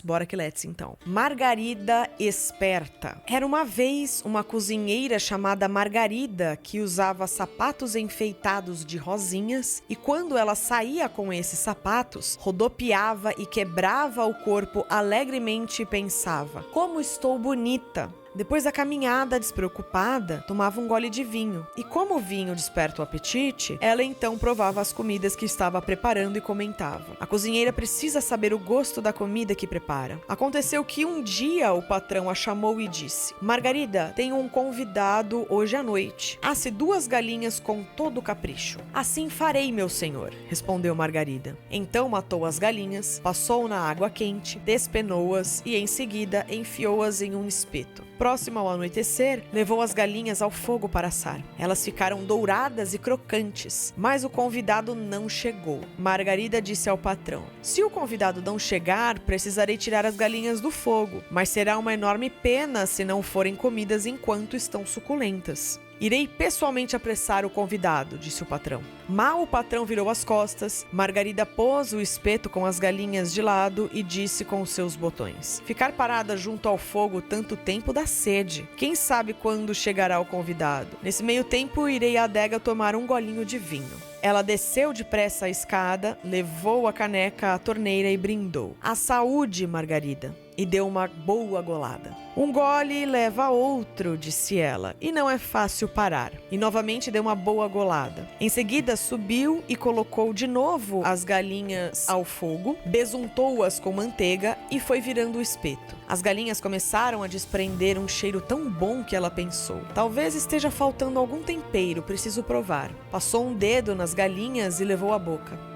Bora que let's então. Margarida Esperta. Era uma vez uma cozinheira chamada Margarida que usava sapatos enfeitados de rosinhas e quando ela saía com esses sapatos, rodopiava e quebrava o corpo alegremente e pensava: como estou bonita! Depois da caminhada despreocupada, tomava um gole de vinho. E como o vinho desperta o apetite, ela então provava as comidas que estava preparando e comentava: a cozinheira precisa saber o gosto da comida que prepara. Aconteceu que um dia o patrão a chamou e disse: Margarida, tenho um convidado hoje à noite. Asse 2 galinhas com todo capricho. Assim farei, meu senhor, respondeu Margarida. Então matou as galinhas, passou na água quente, despenou-as e em seguida enfiou-as em um espeto. Próximo ao anoitecer, levou as galinhas ao fogo para assar. Elas ficaram douradas e crocantes, mas o convidado não chegou. Margarida disse ao patrão: se o convidado não chegar, precisarei tirar as galinhas do fogo, mas será uma enorme pena se não forem comidas enquanto estão suculentas. Irei pessoalmente apressar o convidado, disse o patrão. Mal o patrão virou as costas, Margarida pôs o espeto com as galinhas de lado e disse com os seus botões: ficar parada junto ao fogo tanto tempo dá sede. Quem sabe quando chegará o convidado? Nesse meio tempo, irei à adega tomar um golinho de vinho. Ela desceu depressa a escada, levou a caneca à torneira e brindou. À saúde, Margarida! E deu uma boa golada. Um gole leva a outro, disse ela, e não é fácil parar. E novamente deu uma boa golada. Em seguida subiu e colocou de novo as galinhas ao fogo, besuntou-as com manteiga e foi virando o espeto. As galinhas começaram a desprender um cheiro tão bom que ela pensou: talvez esteja faltando algum tempero, preciso provar. Passou um dedo nas galinhas e levou à boca.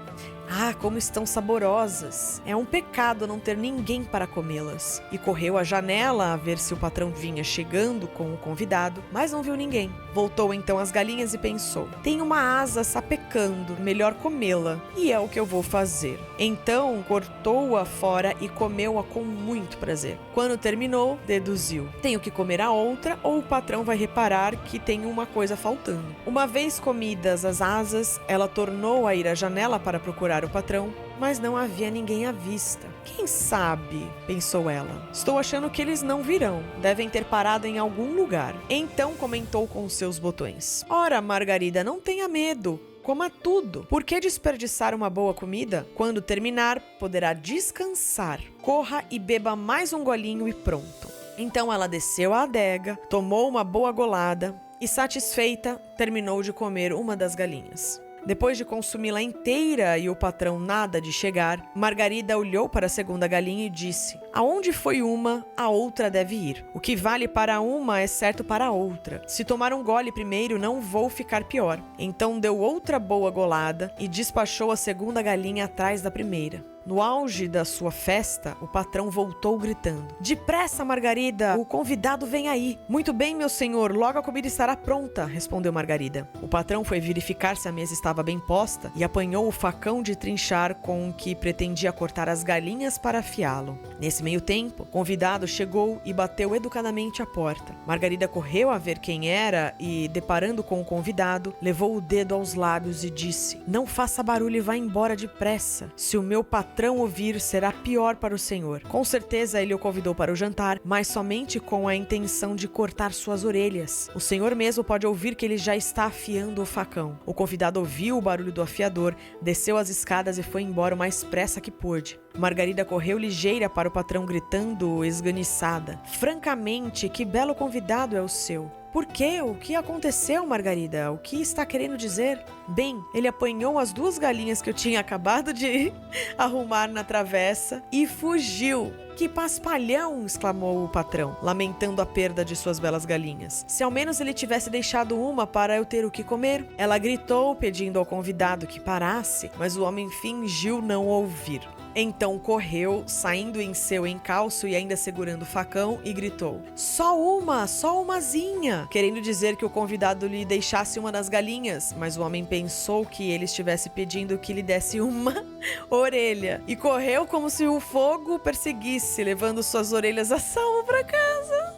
Ah, como estão saborosas! É um pecado não ter ninguém para comê-las. E correu à janela a ver se o patrão vinha chegando com o convidado, mas não viu ninguém. Voltou então às galinhas e pensou: tem uma asa sapecando, melhor comê-la. E é o que eu vou fazer. Então cortou-a fora e comeu-a com muito prazer. Quando terminou, deduziu: tenho que comer a outra ou o patrão vai reparar que tem uma coisa faltando. Uma vez comidas as asas, ela tornou a ir à janela para procurar o patrão, mas não havia ninguém à vista. Quem sabe, pensou ela. Estou achando que eles não virão. Devem ter parado em algum lugar. Então comentou com os seus botões: ora, Margarida, não tenha medo. Coma tudo. Por que desperdiçar uma boa comida? Quando terminar, poderá descansar. Corra e beba mais um golinho e pronto. Então ela desceu à adega, tomou uma boa golada e, satisfeita, terminou de comer uma das galinhas. Depois de consumi-la inteira e o patrão nada de chegar, Margarida olhou para a segunda galinha e disse: aonde foi uma, a outra deve ir. O que vale para uma é certo para a outra. Se tomar um gole primeiro, não vou ficar pior. Então deu outra boa golada e despachou a segunda galinha atrás da primeira. No auge da sua festa, o patrão voltou gritando: depressa, Margarida, o convidado vem aí. Muito bem, meu senhor, logo a comida estará pronta, respondeu Margarida. O patrão foi verificar se a mesa estava bem posta e apanhou o facão de trinchar com que pretendia cortar as galinhas para afiá-lo. Nesse meio tempo, o convidado chegou e bateu educadamente à porta. Margarida correu a ver quem era e, deparando com o convidado, levou o dedo aos lábios e disse: não faça barulho e vá embora depressa. Se o meu patrão patrão ouvir, será pior para o senhor. Com certeza ele o convidou para o jantar, mas somente com a intenção de cortar suas orelhas. O senhor mesmo pode ouvir que ele já está afiando o facão. O convidado ouviu o barulho do afiador, desceu as escadas e foi embora o mais pressa que pôde. Margarida correu ligeira para o patrão, gritando esganiçada: francamente, que belo convidado é o seu. Por quê? O que aconteceu, Margarida? O que está querendo dizer? Bem, ele apanhou as 2 galinhas que eu tinha acabado de arrumar na travessa e fugiu. Que paspalhão! Exclamou o patrão, lamentando a perda de suas belas galinhas. Se ao menos ele tivesse deixado uma para eu ter o que comer. Ela gritou, pedindo ao convidado que parasse, mas o homem fingiu não ouvir. Então correu, saindo em seu encalço e ainda segurando o facão, e gritou: só umazinha! Querendo dizer que o convidado lhe deixasse uma das galinhas, mas o homem pensou que ele estivesse pedindo que lhe desse uma orelha, e correu como se o fogo perseguisse, levando suas orelhas a salvo para casa.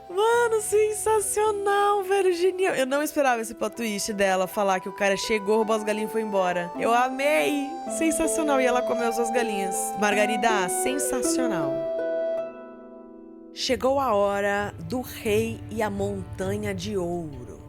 Mano, sensacional, velho, genial. Eu não esperava esse plot twist dela falar que o cara chegou, roubou as galinhas e foi embora. Eu amei, sensacional. E ela comeu as 2 galinhas. Margarida, sensacional. Chegou a hora do rei e a montanha de ouro.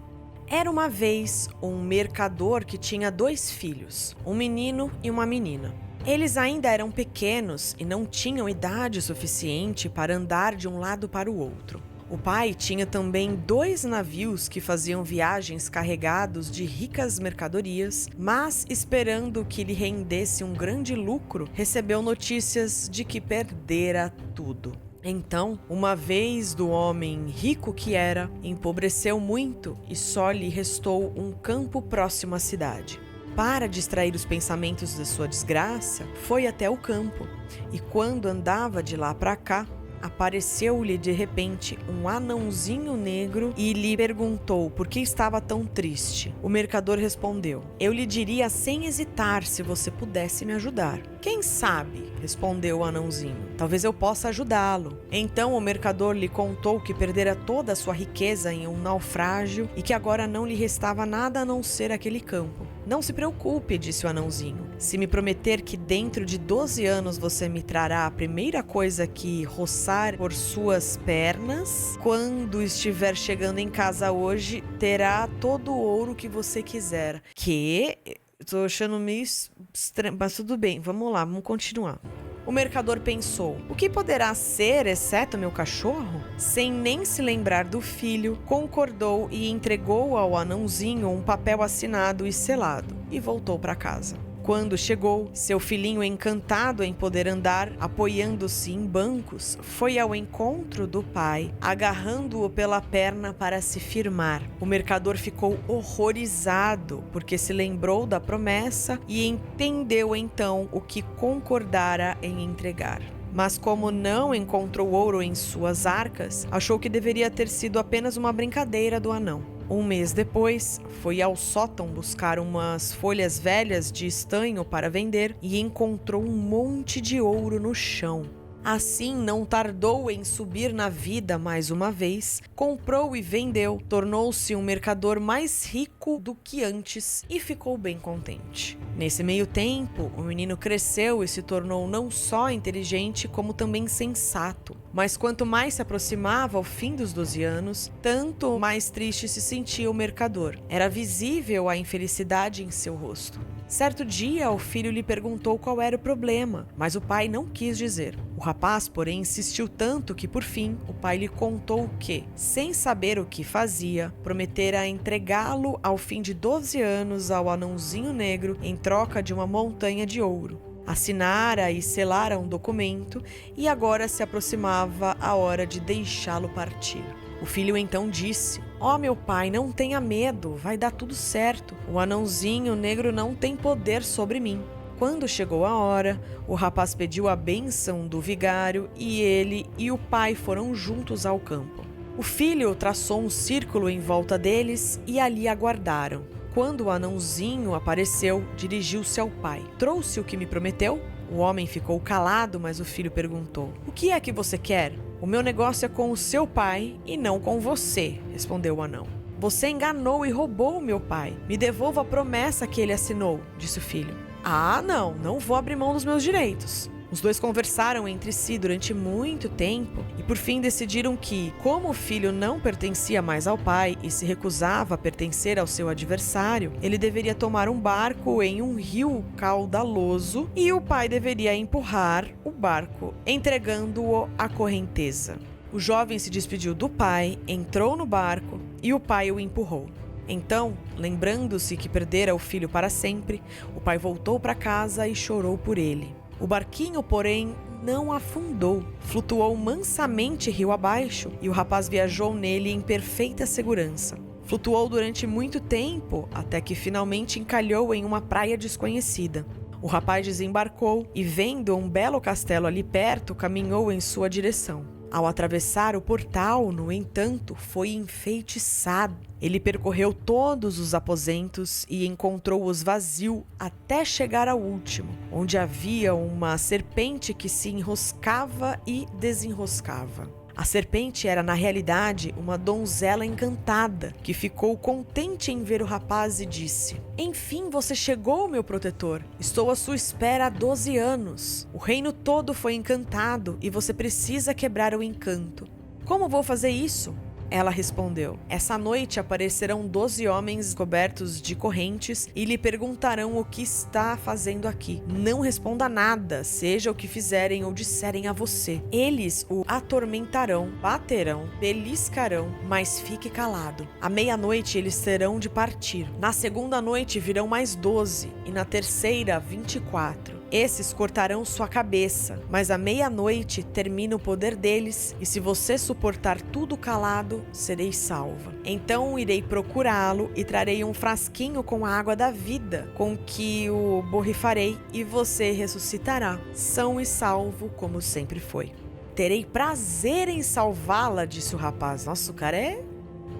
Era uma vez um mercador que tinha 2 filhos, um menino e uma menina. Eles ainda eram pequenos e não tinham idade suficiente para andar de um lado para o outro. O pai tinha também 2 navios que faziam viagens carregados de ricas mercadorias, mas, esperando que lhe rendesse um grande lucro, recebeu notícias de que perdera tudo. Então, uma vez do homem rico que era, empobreceu muito e só lhe restou um campo próximo à cidade. Para distrair os pensamentos de sua desgraça, foi até o campo, e quando andava de lá para cá, apareceu-lhe de repente um anãozinho negro e lhe perguntou por que estava tão triste. O mercador respondeu: eu lhe diria sem hesitar se você pudesse me ajudar. Quem sabe? Respondeu o anãozinho. Talvez eu possa ajudá-lo. Então o mercador lhe contou que perdera toda a sua riqueza em um naufrágio e que agora não lhe restava nada a não ser aquele campo. Não se preocupe, disse o anãozinho. Se me prometer que dentro de 12 anos você me trará a primeira coisa que roçar por suas pernas, quando estiver chegando em casa hoje, terá todo o ouro que você quiser. Que? Tô achando meio estranho, mas tudo bem, vamos lá, vamos continuar. O mercador pensou: o que poderá ser, exceto meu cachorro? Sem nem se lembrar do filho, concordou e entregou ao anãozinho um papel assinado e selado, e voltou para casa. Quando chegou, seu filhinho, encantado em poder andar, apoiando-se em bancos, foi ao encontro do pai, agarrando-o pela perna para se firmar. O mercador ficou horrorizado, porque se lembrou da promessa e entendeu então o que concordara em entregar. Mas como não encontrou ouro em suas arcas, achou que deveria ter sido apenas uma brincadeira do anão. Um mês depois, foi ao sótão buscar umas folhas velhas de estanho para vender e encontrou um monte de ouro no chão. Assim, não tardou em subir na vida mais uma vez, comprou e vendeu, tornou-se um mercador mais rico do que antes e ficou bem contente. Nesse meio tempo, o menino cresceu e se tornou não só inteligente, como também sensato. Mas quanto mais se aproximava ao fim dos 12 anos, tanto mais triste se sentia o mercador. Era visível a infelicidade em seu rosto. Certo dia, o filho lhe perguntou qual era o problema, mas o pai não quis dizer. O rapaz, porém, insistiu tanto que, por fim, o pai lhe contou que, sem saber o que fazia, prometera entregá-lo ao fim de 12 anos ao anãozinho negro em troca de uma montanha de ouro. Assinara e selara um documento e agora se aproximava a hora de deixá-lo partir. O filho então disse: "Ó, meu pai, não tenha medo, vai dar tudo certo. O anãozinho negro não tem poder sobre mim." Quando chegou a hora, o rapaz pediu a bênção do vigário e ele e o pai foram juntos ao campo. O filho traçou um círculo em volta deles e ali aguardaram. Quando o anãozinho apareceu, dirigiu-se ao pai. "Trouxe o que me prometeu?" O homem ficou calado, mas o filho perguntou: "O que é que você quer?" "O meu negócio é com o seu pai e não com você", respondeu o anão. "Você enganou e roubou o meu pai. Me devolva a promessa que ele assinou", disse o filho. Ah, não vou abrir mão dos meus direitos. Os dois conversaram entre si durante muito tempo e por fim decidiram que, como o filho não pertencia mais ao pai e se recusava a pertencer ao seu adversário, ele deveria tomar um barco em um rio caudaloso e o pai deveria empurrar o barco, entregando-o à correnteza. O jovem se despediu do pai, entrou no barco e o pai o empurrou. Então, lembrando-se que perdera o filho para sempre, o pai voltou para casa e chorou por ele. O barquinho, porém, não afundou. Flutuou mansamente rio abaixo e o rapaz viajou nele em perfeita segurança. Flutuou durante muito tempo até que finalmente encalhou em uma praia desconhecida. O rapaz desembarcou e, vendo um belo castelo ali perto, caminhou em sua direção. Ao atravessar o portal, no entanto, foi enfeitiçado. Ele percorreu todos os aposentos e encontrou-os vazio até chegar ao último, onde havia uma serpente que se enroscava e desenroscava. A serpente era, na realidade, uma donzela encantada, que ficou contente em ver o rapaz e disse: "Enfim, você chegou, meu protetor. Estou à sua espera há 12 anos. O reino todo foi encantado e você precisa quebrar o encanto." "Como vou fazer isso?" Ela respondeu: "Essa noite aparecerão 12 homens cobertos de correntes e lhe perguntarão o que está fazendo aqui. Não responda nada, seja o que fizerem ou disserem a você. Eles o atormentarão, baterão, beliscarão, mas fique calado. À meia-noite eles terão de partir. Na segunda noite virão mais 12 e na terceira 24. Esses cortarão sua cabeça, mas à meia-noite termina o poder deles, e se você suportar tudo calado, sereis salva. Então irei procurá-lo e trarei um frasquinho com a água da vida, com que o borrifarei e você ressuscitará, são e salvo como sempre foi." "Terei prazer em salvá-la", disse o rapaz. Nossa, o cara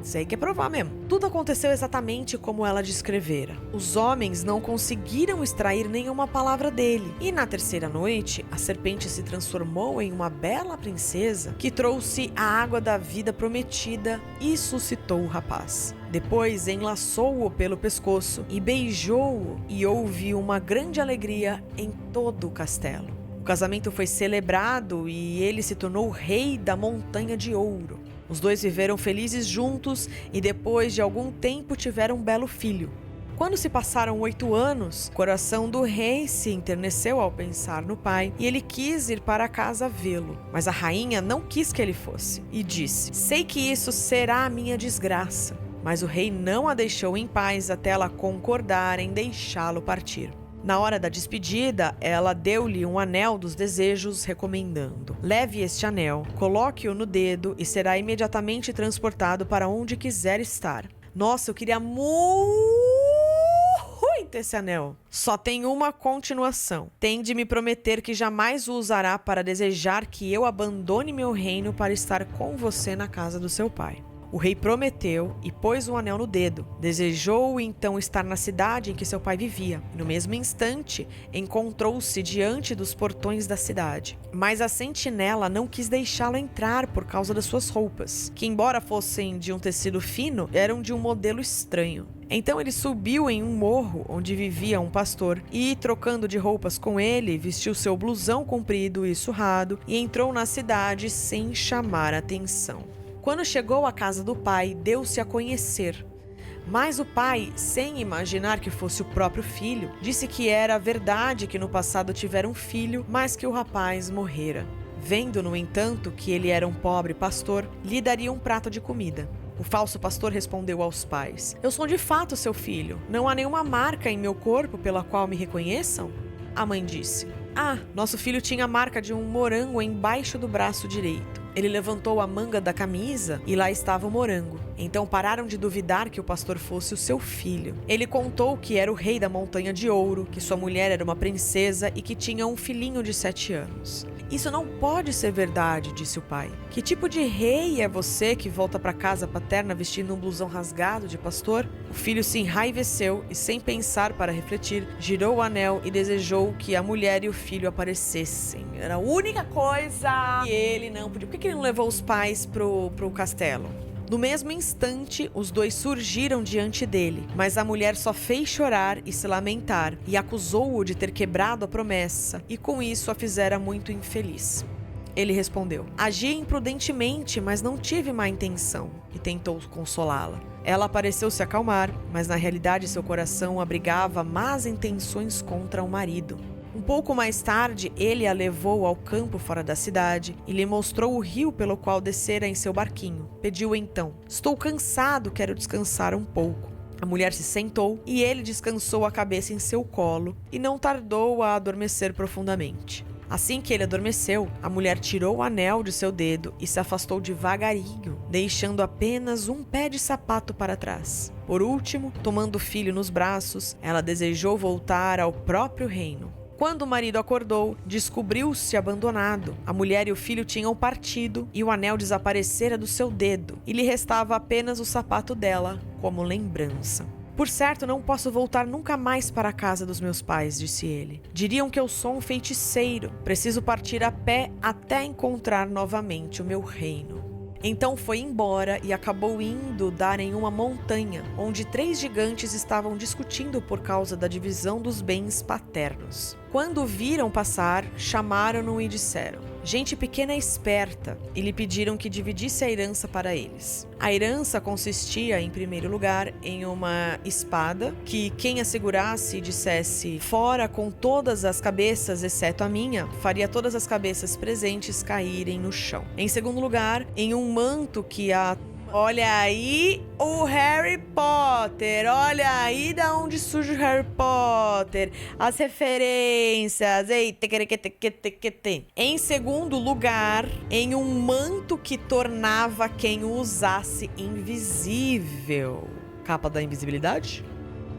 sei que é provar mesmo. Tudo aconteceu exatamente como ela descrevera. Os homens não conseguiram extrair nenhuma palavra dele. E na terceira noite, a serpente se transformou em uma bela princesa que trouxe a água da vida prometida e suscitou o rapaz. Depois enlaçou-o pelo pescoço e beijou-o, e houve uma grande alegria em todo o castelo. O casamento foi celebrado e ele se tornou rei da Montanha de Ouro. Os dois viveram felizes juntos e depois de algum tempo tiveram um belo filho. Quando se passaram 8 anos, o coração do rei se enterneceu ao pensar no pai e ele quis ir para casa vê-lo. Mas a rainha não quis que ele fosse e disse: "Sei que isso será a minha desgraça." Mas o rei não a deixou em paz até ela concordar em deixá-lo partir. Na hora da despedida, ela deu-lhe um anel dos desejos, recomendando: "Leve este anel, coloque-o no dedo e será imediatamente transportado para onde quiser estar." Nossa, eu queria muito esse anel. Só tem uma continuação. "Tem de me prometer que jamais o usará para desejar que eu abandone meu reino para estar com você na casa do seu pai." O rei prometeu e pôs o anel no dedo. Desejou então estar na cidade em que seu pai vivia. No mesmo instante, encontrou-se diante dos portões da cidade. Mas a sentinela não quis deixá-lo entrar por causa das suas roupas, que, embora fossem de um tecido fino, eram de um modelo estranho. Então ele subiu em um morro onde vivia um pastor e, trocando de roupas com ele, vestiu seu blusão comprido e surrado e entrou na cidade sem chamar atenção. Quando chegou à casa do pai, deu-se a conhecer. Mas o pai, sem imaginar que fosse o próprio filho, disse que era verdade que no passado tivera um filho, mas que o rapaz morrera. Vendo, no entanto, que ele era um pobre pastor, lhe daria um prato de comida. O falso pastor respondeu aos pais: "Eu sou de fato seu filho. Não há nenhuma marca em meu corpo pela qual me reconheçam?" A mãe disse: "Ah, nosso filho tinha a marca de um morango embaixo do braço direito." Ele levantou a manga da camisa e lá estava o morango. Então pararam de duvidar que o pastor fosse o seu filho. Ele contou que era o rei da Montanha de Ouro, que sua mulher era uma princesa e que tinha um filhinho de 7 anos. "Isso não pode ser verdade", disse o pai. "Que tipo de rei é você que volta para casa paterna vestindo um blusão rasgado de pastor?" O filho se enraiveceu e, sem pensar para refletir, girou o anel e desejou que a mulher e o filho aparecessem. Era a única coisa que ele não podia. Por que ele não levou os pais pro castelo? No mesmo instante, os dois surgiram diante dele, mas a mulher só fez chorar e se lamentar, e acusou-o de ter quebrado a promessa, e com isso a fizera muito infeliz. Ele respondeu: agi imprudentemente, mas não tive má intenção, e tentou consolá-la. Ela pareceu se acalmar, mas na realidade seu coração abrigava más intenções contra o marido. Um pouco mais tarde, ele a levou ao campo fora da cidade e lhe mostrou o rio pelo qual descera em seu barquinho. Pediu então: estou cansado, quero descansar um pouco. A mulher se sentou e ele descansou a cabeça em seu colo e não tardou a adormecer profundamente. Assim que ele adormeceu, a mulher tirou o anel de seu dedo e se afastou devagarinho, deixando apenas um pé de sapato para trás. Por último, tomando o filho nos braços, ela desejou voltar ao próprio reino. Quando o marido acordou, descobriu-se abandonado. A mulher e o filho tinham partido e o anel desaparecera do seu dedo, e lhe restava apenas o sapato dela como lembrança. Por certo, não posso voltar nunca mais para a casa dos meus pais, disse ele. Diriam que eu sou um feiticeiro. Preciso partir a pé até encontrar novamente o meu reino. Então foi embora e acabou indo dar em uma montanha, onde 3 gigantes estavam discutindo por causa da divisão dos bens paternos. Quando o viram passar, chamaram-no e disseram: gente pequena e esperta, e lhe pediram que dividisse a herança para eles. A herança consistia, em primeiro lugar, em uma espada, que quem a segurasse e dissesse fora com todas as cabeças, exceto a minha, faria todas as cabeças presentes caírem no chão. Em segundo lugar, em um manto que a... Olha aí o Harry Potter, olha aí da onde surge o Harry Potter, as referências, eita, Em segundo lugar, em um manto que tornava quem o usasse invisível. Capa da invisibilidade?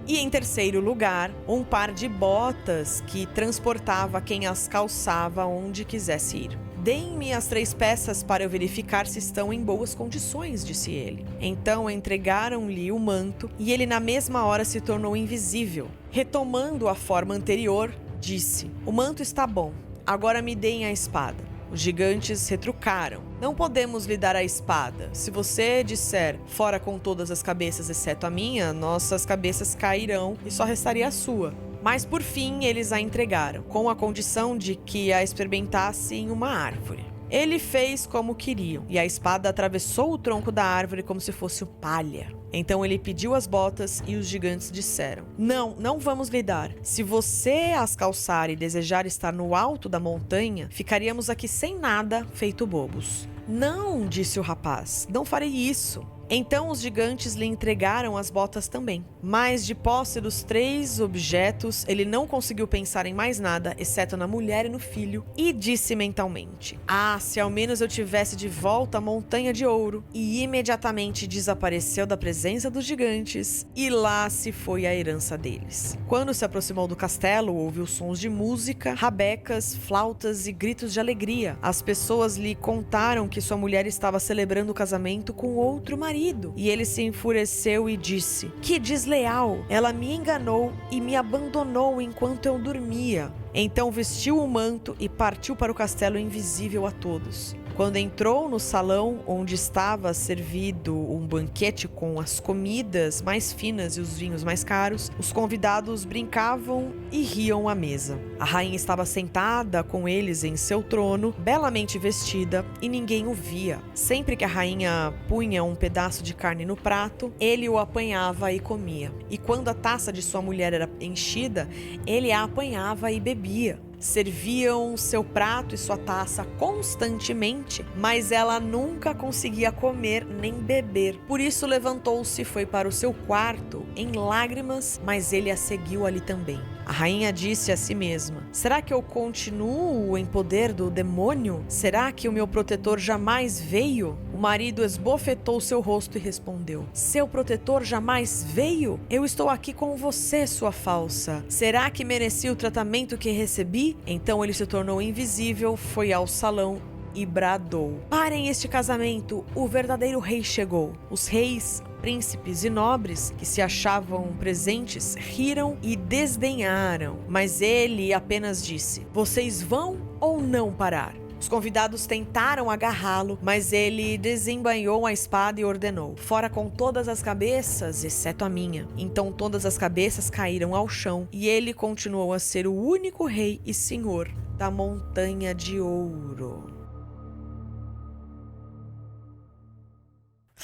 E em terceiro lugar, um par de botas que transportava quem as calçava onde quisesse ir. Deem-me as 3 peças para eu verificar se estão em boas condições, disse ele. Então entregaram-lhe o manto e ele na mesma hora se tornou invisível. Retomando a forma anterior, disse: o manto está bom, agora me deem a espada. Os gigantes retrucaram: não podemos lhe dar a espada. Se você disser fora com todas as cabeças exceto a minha, nossas cabeças cairão e só restaria a sua. Mas por fim eles a entregaram, com a condição de que a experimentasse em uma árvore. Ele fez como queriam, e a espada atravessou o tronco da árvore como se fosse palha. Então ele pediu as botas e os gigantes disseram: não vamos lhe dar. Se você as calçar e desejar estar no alto da montanha, ficaríamos aqui sem nada, feito bobos. Não, disse o rapaz, não farei isso. Então os gigantes lhe entregaram as botas também. Mas de posse dos 3 objetos, ele não conseguiu pensar em mais nada, exceto na mulher e no filho, e disse mentalmente: ah, se ao menos eu tivesse de volta a montanha de ouro. E imediatamente desapareceu da presença dos gigantes, e lá se foi a herança deles. Quando se aproximou do castelo, ouviu sons de música, rabecas, flautas e gritos de alegria. As pessoas lhe contaram que sua mulher estava celebrando o casamento com outro marido. E ele se enfureceu e disse: que desleal! Ela me enganou e me abandonou enquanto eu dormia. Então vestiu o manto e partiu para o castelo invisível a todos. Quando entrou no salão onde estava servido um banquete com as comidas mais finas e os vinhos mais caros, os convidados brincavam e riam à mesa. A rainha estava sentada com eles em seu trono, belamente vestida, e ninguém o via. Sempre que a rainha punha um pedaço de carne no prato, ele o apanhava e comia. E quando a taça de sua mulher era enchida, ele a apanhava e bebia. Serviam seu prato e sua taça constantemente, mas ela nunca conseguia comer nem beber. Por isso levantou-se e foi para o seu quarto, em lágrimas, mas ele a seguiu ali também. A rainha disse a si mesma: será que eu continuo em poder do demônio? Será que o meu protetor jamais veio? O marido esbofetou seu rosto e respondeu: seu protetor jamais veio? Eu estou aqui com você, sua falsa. Será que mereci o tratamento que recebi? Então ele se tornou invisível, foi ao salão e bradou: parem este casamento, o verdadeiro rei chegou. Os reis, príncipes e nobres que se achavam presentes riram e desdenharam, mas ele apenas disse: vocês vão ou não parar? Os convidados tentaram agarrá-lo, mas ele desembainhou a espada e ordenou: fora com todas as cabeças, exceto a minha. Então todas as cabeças caíram ao chão e ele continuou a ser o único rei e senhor da Montanha de Ouro.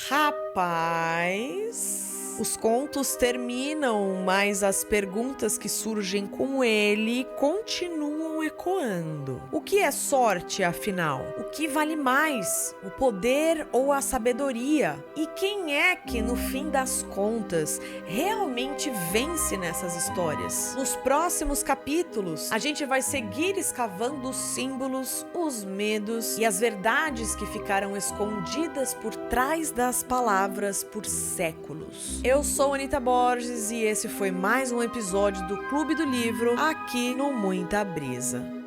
Rapaz, os contos terminam, mas as perguntas que surgem com ele continuam ecoando. O que é sorte, afinal? O que vale mais? O poder ou a sabedoria? E quem é que, no fim das contas, realmente vence nessas histórias? Nos próximos capítulos, a gente vai seguir escavando os símbolos, os medos e as verdades que ficaram escondidas por trás das palavras por séculos. Eu sou Anita Borges e esse foi mais um episódio do Clube do Livro aqui no Muita Brisa.